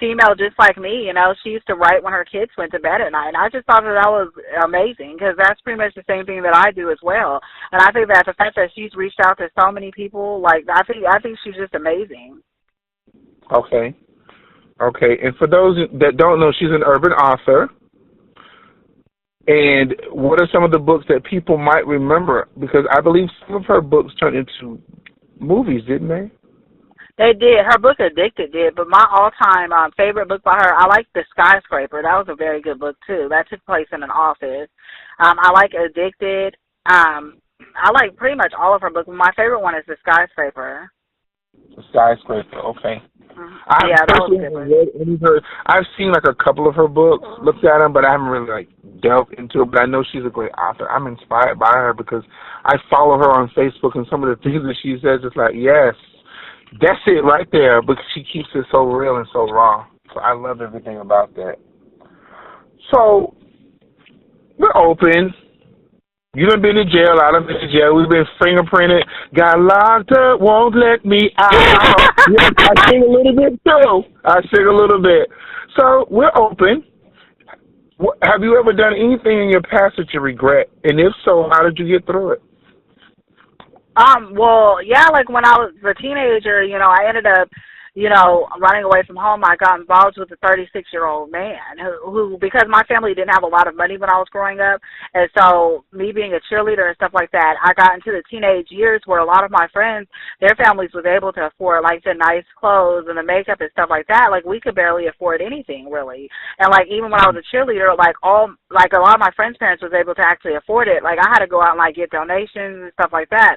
female just like me. You know, she used to write when her kids went to bed at night. And I just thought that was amazing, because that's pretty much the same thing that I do as well. And I think that the fact that she's reached out to so many people, like, I think she's just amazing. Okay. And for those that don't know, she's an urban author. And what are some of the books that people might remember? Because I believe some of her books turned into movies, didn't they? They did. Her book Addicted did, but my all-time favorite book by her, I like The Skyscraper. That was a very good book, too. That took place in an office. I like Addicted. I like pretty much all of her books. My favorite one is The Skyscraper. The Skyscraper, okay. I've seen like a couple of her books, looked at them, but I haven't really like delved into it. But I know she's a great author. I'm inspired by her because I follow her on Facebook, and some of the things that she says, it's like, yes, that's it right there. But she keeps it so real and so raw. So I love everything about that. So we're open. You done been in jail, I done been in jail. We've been fingerprinted, got locked up, won't let me out. Yes, I sing a little bit too. So we're open. Have you ever done anything in your past that you regret? And if so, how did you get through it? Like when I was a teenager, you know, I ended up, you know, running away from home. I got involved with a 36-year-old man who, because my family didn't have a lot of money when I was growing up, and so me being a cheerleader and stuff like that, I got into the teenage years where a lot of my friends, their families was able to afford, like, the nice clothes and the makeup and stuff like that. Like, we could barely afford anything, really. And, like, even when I was a cheerleader, a lot of my friends' parents was able to actually afford it. Like, I had to go out and, like, get donations and stuff like that.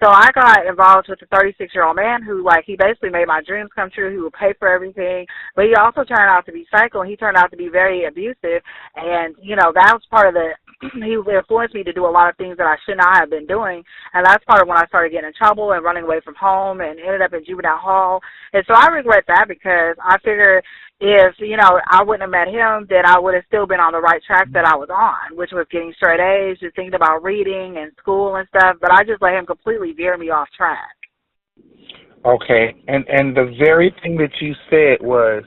So I got involved with a 36-year-old man who, like, he basically made my dreams come true. He would pay for everything. But he also turned out to be psycho, and he turned out to be very abusive. And, you know, that was part of he influenced me to do a lot of things that I should not have been doing. And that's part of when I started getting in trouble and running away from home and ended up in juvenile hall. And so I regret that because I figured if, you know, I wouldn't have met him, then I would have still been on the right track that I was on, which was getting straight A's, just thinking about reading and school and stuff. But I just let him completely veer me off track. Okay. And the very thing that you said was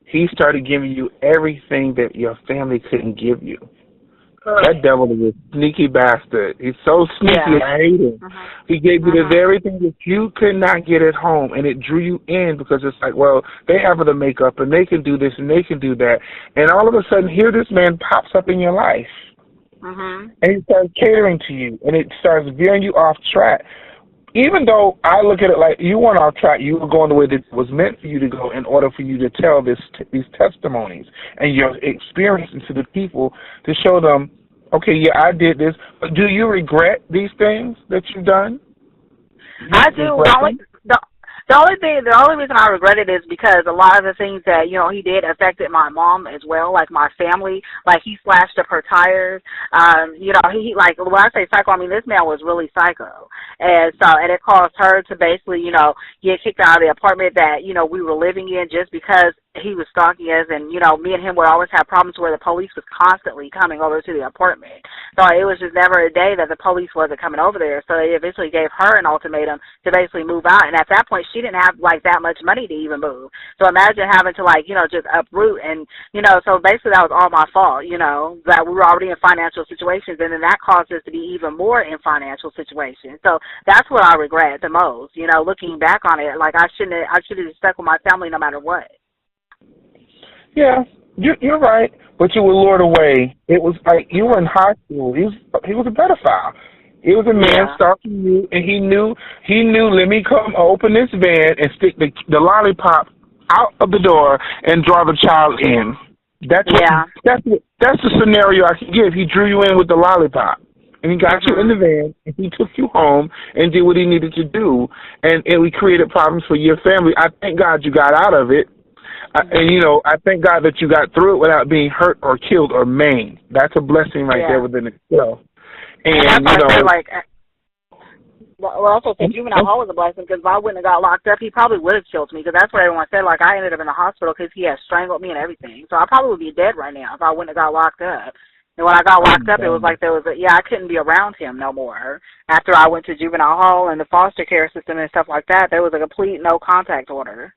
he started giving you everything that your family couldn't give you. That devil is a sneaky bastard. He's so sneaky. I hate him. He gave you the very thing that you could not get at home, and it drew you in because it's like, well, they have the makeup, and they can do this, and they can do that. And all of a sudden, here this man pops up in your life. And he starts catering to you, and it starts veering you off track. even though I look at it like you weren't off track, you were going the way that it was meant for you to go in order for you to tell these testimonies and your experiences to the people to show them, okay, yeah, I did this. But do you regret these things that you've done? I do. The only reason I regret it is because a lot of the things that, you know, he did affected my mom as well, like my family. Like, he slashed up her tires. You know, he like, when I say psycho, I mean, this man was really psycho. And it caused her to basically, you know, get kicked out of the apartment that, you know, we were living in just because he was stalking us. And, you know, me and him would always have problems where the police was constantly coming over to the apartment. So it was just never a day that the police wasn't coming over there. So they eventually gave her an ultimatum to basically move out. And at that point, she didn't have, like, that much money to even move. So imagine having to, like, you know, just uproot. And, you know, so basically that was all my fault, you know, that we were already in financial situations. And then that caused us to be even more in financial situations. So that's what I regret the most, you know, looking back on it. Like, I should have stuck with my family no matter what. Yeah, you're right, but you were lured away. It was like you were in high school. He was a pedophile. It was a man stalking you, and he knew. Let me come open this van and stick the lollipop out of the door and draw the child in. That's the scenario I could give. He drew you in with the lollipop, and he got you in the van, and he took you home and did what he needed to do, and we created problems for your family. I thank God you got out of it. And, you know, I thank God that you got through it without being hurt or killed or maimed. That's a blessing right there within itself. And you know, like, well, also, juvenile hall was a blessing because if I wouldn't have got locked up, he probably would have killed me because that's what everyone said. Like, I ended up in the hospital because he had strangled me and everything. So I probably would be dead right now if I wouldn't have got locked up. And when I got locked up, it was like I couldn't be around him no more. After I went to juvenile hall and the foster care system and stuff like that, there was a complete no contact order.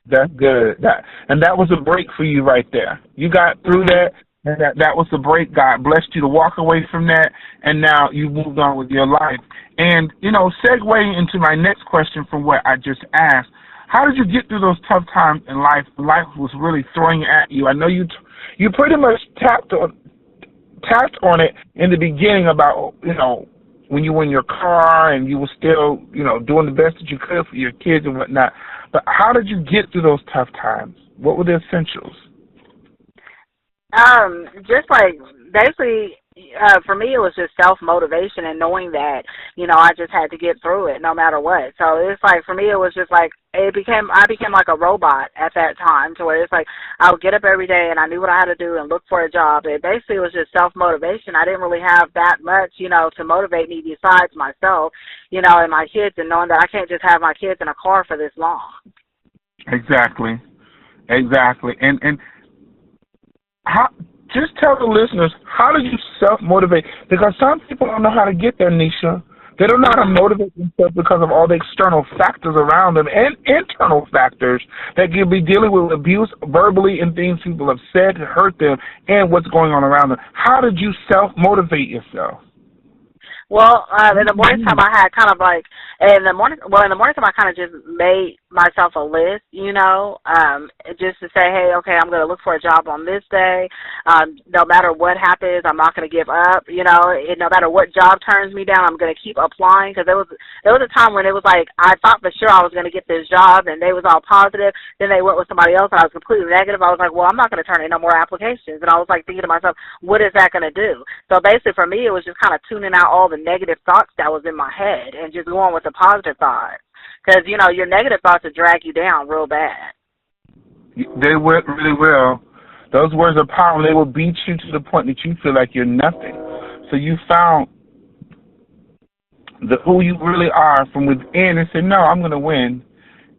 That's good. That was a break for you right there. You got through that, and that was a break. God blessed you to walk away from that, and now you moved on with your life. And, you know, segueing into my next question from what I just asked, how did you get through those tough times in life? Life was really throwing at you. I know you pretty much tapped on it in the beginning about, you know, when you were in your car and you were still, you know, doing the best that you could for your kids and whatnot. But how did you get through those tough times? What were the essentials? Just like basically, for me, it was just self-motivation and knowing that, you know, I just had to get through it no matter what. So it's like, for me, it was just like, I became like a robot at that time to where it's like I would get up every day and I knew what I had to do and look for a job. It basically was just self-motivation. I didn't really have that much, you know, to motivate me besides myself, you know, and my kids, and knowing that I can't just have my kids in a car for this long. Exactly. And how? Just tell the listeners, how did you self-motivate? Because some people don't know how to get there, Nisha. They don't know how to motivate themselves because of all the external factors around them and internal factors that could be dealing with abuse verbally and things people have said to hurt them and what's going on around them. How did you self-motivate yourself? Well, in the morning time I had kind of like, in the morning time I kind of just made myself a list, you know, just to say, hey, okay, I'm going to look for a job on this day. No matter what happens, I'm not going to give up, you know, and no matter what job turns me down, I'm going to keep applying, because there was a time when it was like I thought for sure I was going to get this job and they was all positive. Then they went with somebody else and I was completely negative. I was like, well, I'm not going to turn in no more applications. And I was like thinking to myself, what is that going to do? So basically for me, it was just kind of tuning out all the negative thoughts that was in my head and just going with the positive thoughts, because you know your negative thoughts will drag you down real bad. They really will. Those words are powerful. They will beat you to the point that you feel like you're nothing. So you found who you really are from within and said, no, I'm going to win.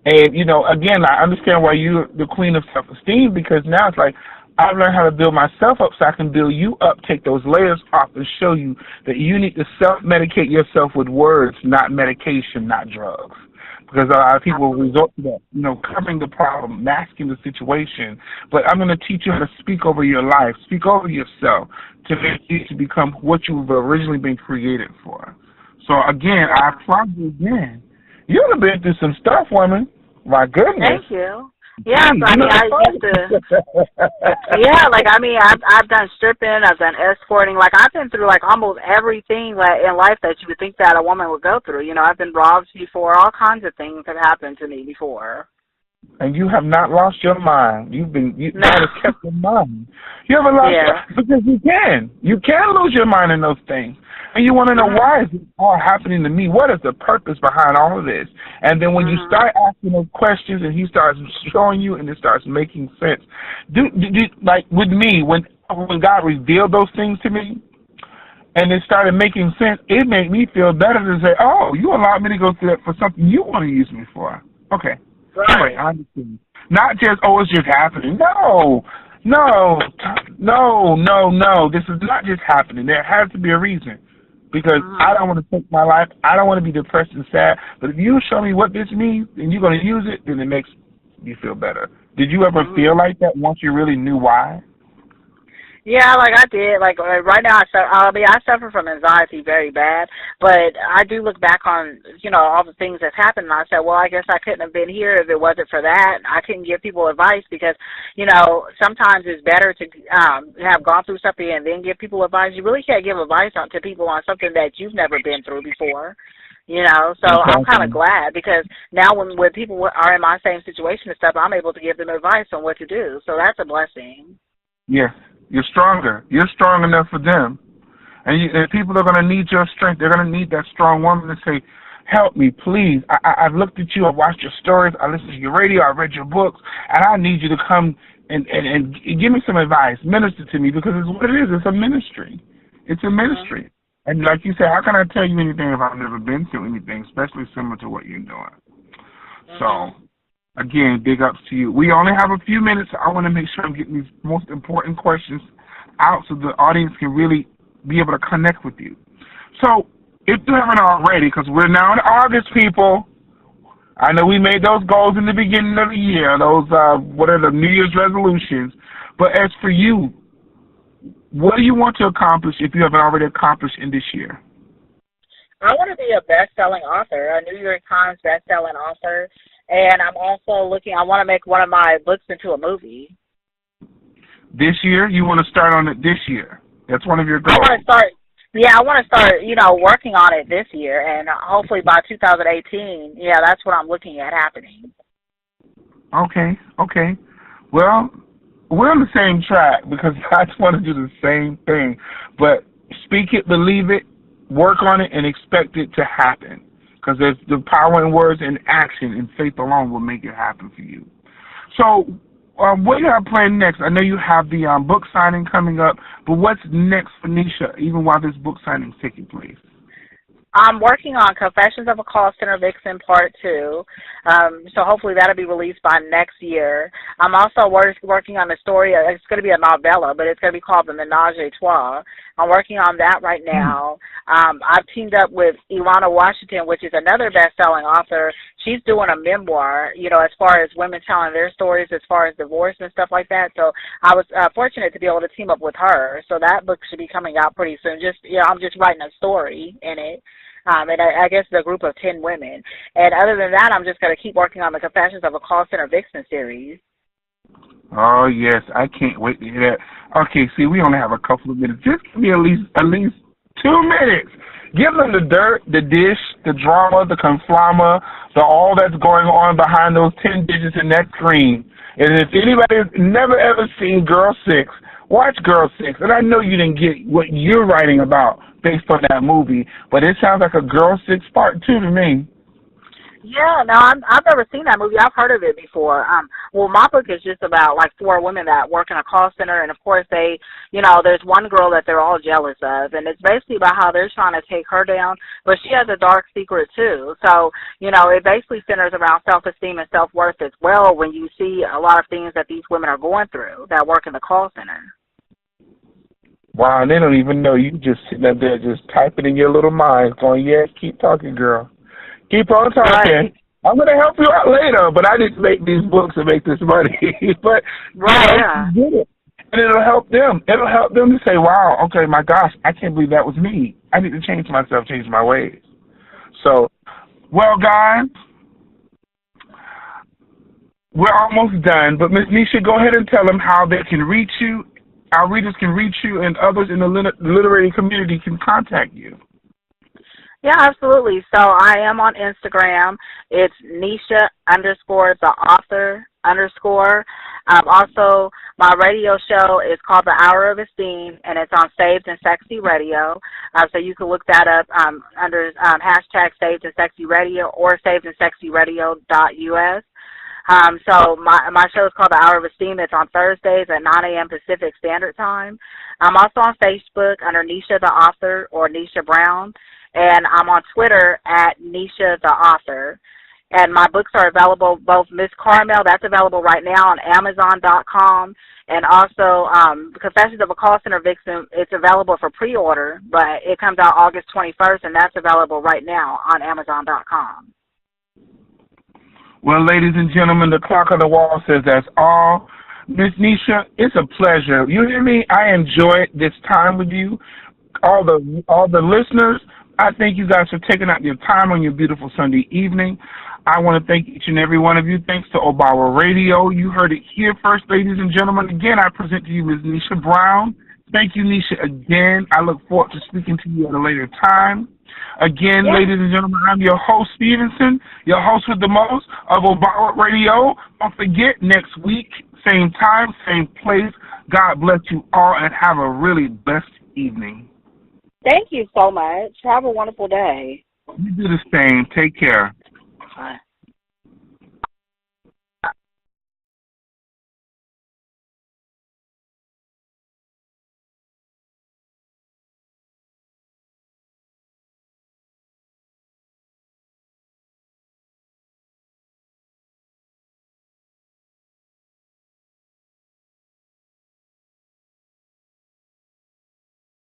And, you know, again, I understand why you're the queen of self-esteem, because now it's like, I've learned how to build myself up so I can build you up, take those layers off, and show you that you need to self-medicate yourself with words, not medication, not drugs. Because a lot of people resort to that, you know, covering the problem, masking the situation. But I'm going to teach you how to speak over your life, speak over yourself to make you to become what you've originally been created for. So, again, I applaud you again. You've been through some stuff, woman. My goodness. Thank you. Yeah, so Gee, I you mean, know I used to. Yeah, like I mean, I've done stripping, I've done escorting. Like I've been through like almost everything like in life that you would think that a woman would go through. You know, I've been robbed before. All kinds of things have happened to me before. And you have not lost your mind. No. God has kept your mind. You haven't lost your, Yeah. because you can. You can lose your mind in those things. And you want to know, Mhm. why is this all happening to me? What is the purpose behind all of this? And then when you Mhm. start asking those questions and he starts showing you and it starts making sense. Like with me, when God revealed those things to me and it started making sense, it made me feel better to say, oh, you allowed me to go through that for something you want to use me for. Okay. All right, Right. I understand. Not just, oh, it's just happening. No. This is not just happening. There has to be a reason. Because I Mhm. don't want to take my life. I don't want to be depressed and sad. But if you show me what this means and you're going to use it, then it makes you feel better. Did you ever feel Mhm. like that once you really knew why? Yeah, like I did. Like right now, I suffer from anxiety very bad. But I do look back on, all the things that's happened, and I said, well, I guess I couldn't have been here if it wasn't for that. I couldn't give people advice because, sometimes it's better to have gone through something and then give people advice. You really can't give advice to people on something that you've never been through before. So I'm kind of Exactly. glad because now when people are in my same situation and stuff, I'm able to give them advice on what to do. So that's a blessing. Yes. You're stronger. You're strong enough for them. And people are going to need your strength. They're going to need that strong woman to say, help me, please. I've looked at you. I've watched your stories. I listened to your radio. I read your books. And I need you to come and give me some advice. Minister to me, because it's what it is. It's a ministry. It's a Mhm. ministry. And like you said, how can I tell you anything if I've never been through anything, especially similar to what you're doing? So, Mhm. again, big ups to you. We only have a few minutes, so I want to make sure I'm getting these most important questions out so the audience can really be able to connect with you. So, if you haven't already, because we're now in August, people, I know we made those goals in the beginning of the year, those, what are the New Year's resolutions, but as for you, what do you want to accomplish if you haven't already accomplished in this year? I want to be a best-selling author, a New York Times best-selling author, and I'm also I want to make one of my books into a movie. This year? You want to start on it this year? That's one of your I goals. want to start, I want to start, working on it this year, and hopefully by 2018, that's what I'm looking at happening. Okay. Well, we're on the same track because I just want to do the same thing. But speak it, believe it, work on it, and expect it to happen. Because there's the power in words and action, and faith alone will make it happen for you. So, what do you have planned next? I know you have the book signing coming up, but what's next for Nisha, even while this book signing is taking place? I'm working on Confessions of a Call Center Vixen Part 2, so hopefully that'll be released by next year. I'm also working on the story. It's going to be a novella, but it's going to be called The Menage a Trois. I'm working on that right now. I've teamed up with Ilana Washington, which is another best-selling author. She's doing a memoir, as far as women telling their stories, as far as divorce and stuff like that. So I was fortunate to be able to team up with her. So that book should be coming out pretty soon. I'm just writing a story in it. And I guess it's a group of 10 women. And other than that, I'm just going to keep working on the Confessions of a Call Center Vixen series. Oh yes, I can't wait to hear that. Okay, see, we only have a couple of minutes. Just give me at least 2 minutes. Give them the dirt, the dish, the drama, the conflama, the all that's going on behind those 10 digits in that screen. And if anybody's never ever seen Girl 6, watch Girl 6. And I know you didn't get what you're writing about based on that movie, but it sounds like a Girl 6 Part 2 to me. Yeah, no, I've never seen that movie. I've heard of it before. Well, my book is just about like 4 women that work in a call center, and of course they, there's one girl that they're all jealous of, and it's basically about how they're trying to take her down, but she has a dark secret too. So, it basically centers around self-esteem and self-worth as well when you see a lot of things that these women are going through that work in the call center. Wow, and they don't even know. You just sitting up there just typing in your little mind, going, yes, keep talking, girl. Keep on talking. Right. I'm going to help you out later, but I didn't make these books to make this money. But, Right, you get it. And it'll help them. It'll help them to say, wow, okay, my gosh, I can't believe that was me. I need to change myself, change my ways. So, well, guys, We're almost done, but Miss Nisha, go ahead and tell them how they can reach you, our readers can reach you, and others in the literary community can contact you. Yeah, absolutely. So I am on Instagram. It's Nisha _ the author _. Also, my radio show is called The Hour of Esteem, and it's on Saved and Sexy Radio. So you can look that up under hashtag Saved and Sexy Radio or savedandSexyRadio.us. So my show is called The Hour of Esteem. It's on Thursdays at 9 a.m. Pacific Standard Time. I'm also on Facebook under Nisha the Author or Nisha Brown, and I'm on Twitter at Nisha the Author. And my books are available, both Miss Carmel, that's available right now on Amazon.com, and also Confessions of a Call Center Vixen, it's available for pre-order, but it comes out August 21st, and that's available right now on Amazon.com. Well, ladies and gentlemen, the clock on the wall says that's all. Miss Nisha, it's a pleasure. You hear me? I enjoyed this time with you. All the listeners, I thank you guys for taking out your time on your beautiful Sunday evening. I want to thank each and every one of you. Thanks to UBAWA Radio. You heard it here first, ladies and gentlemen. Again, I present to you Ms. Nisha Brown. Thank you, Nisha, again. I look forward to speaking to you at a later time. Again, ladies and gentlemen, I'm your host, Stevenson, your host with the most of UBAWA Radio. Don't forget, next week, same time, same place. God bless you all and have a really blessed evening. Thank you so much. Have a wonderful day. You do the same. Take care.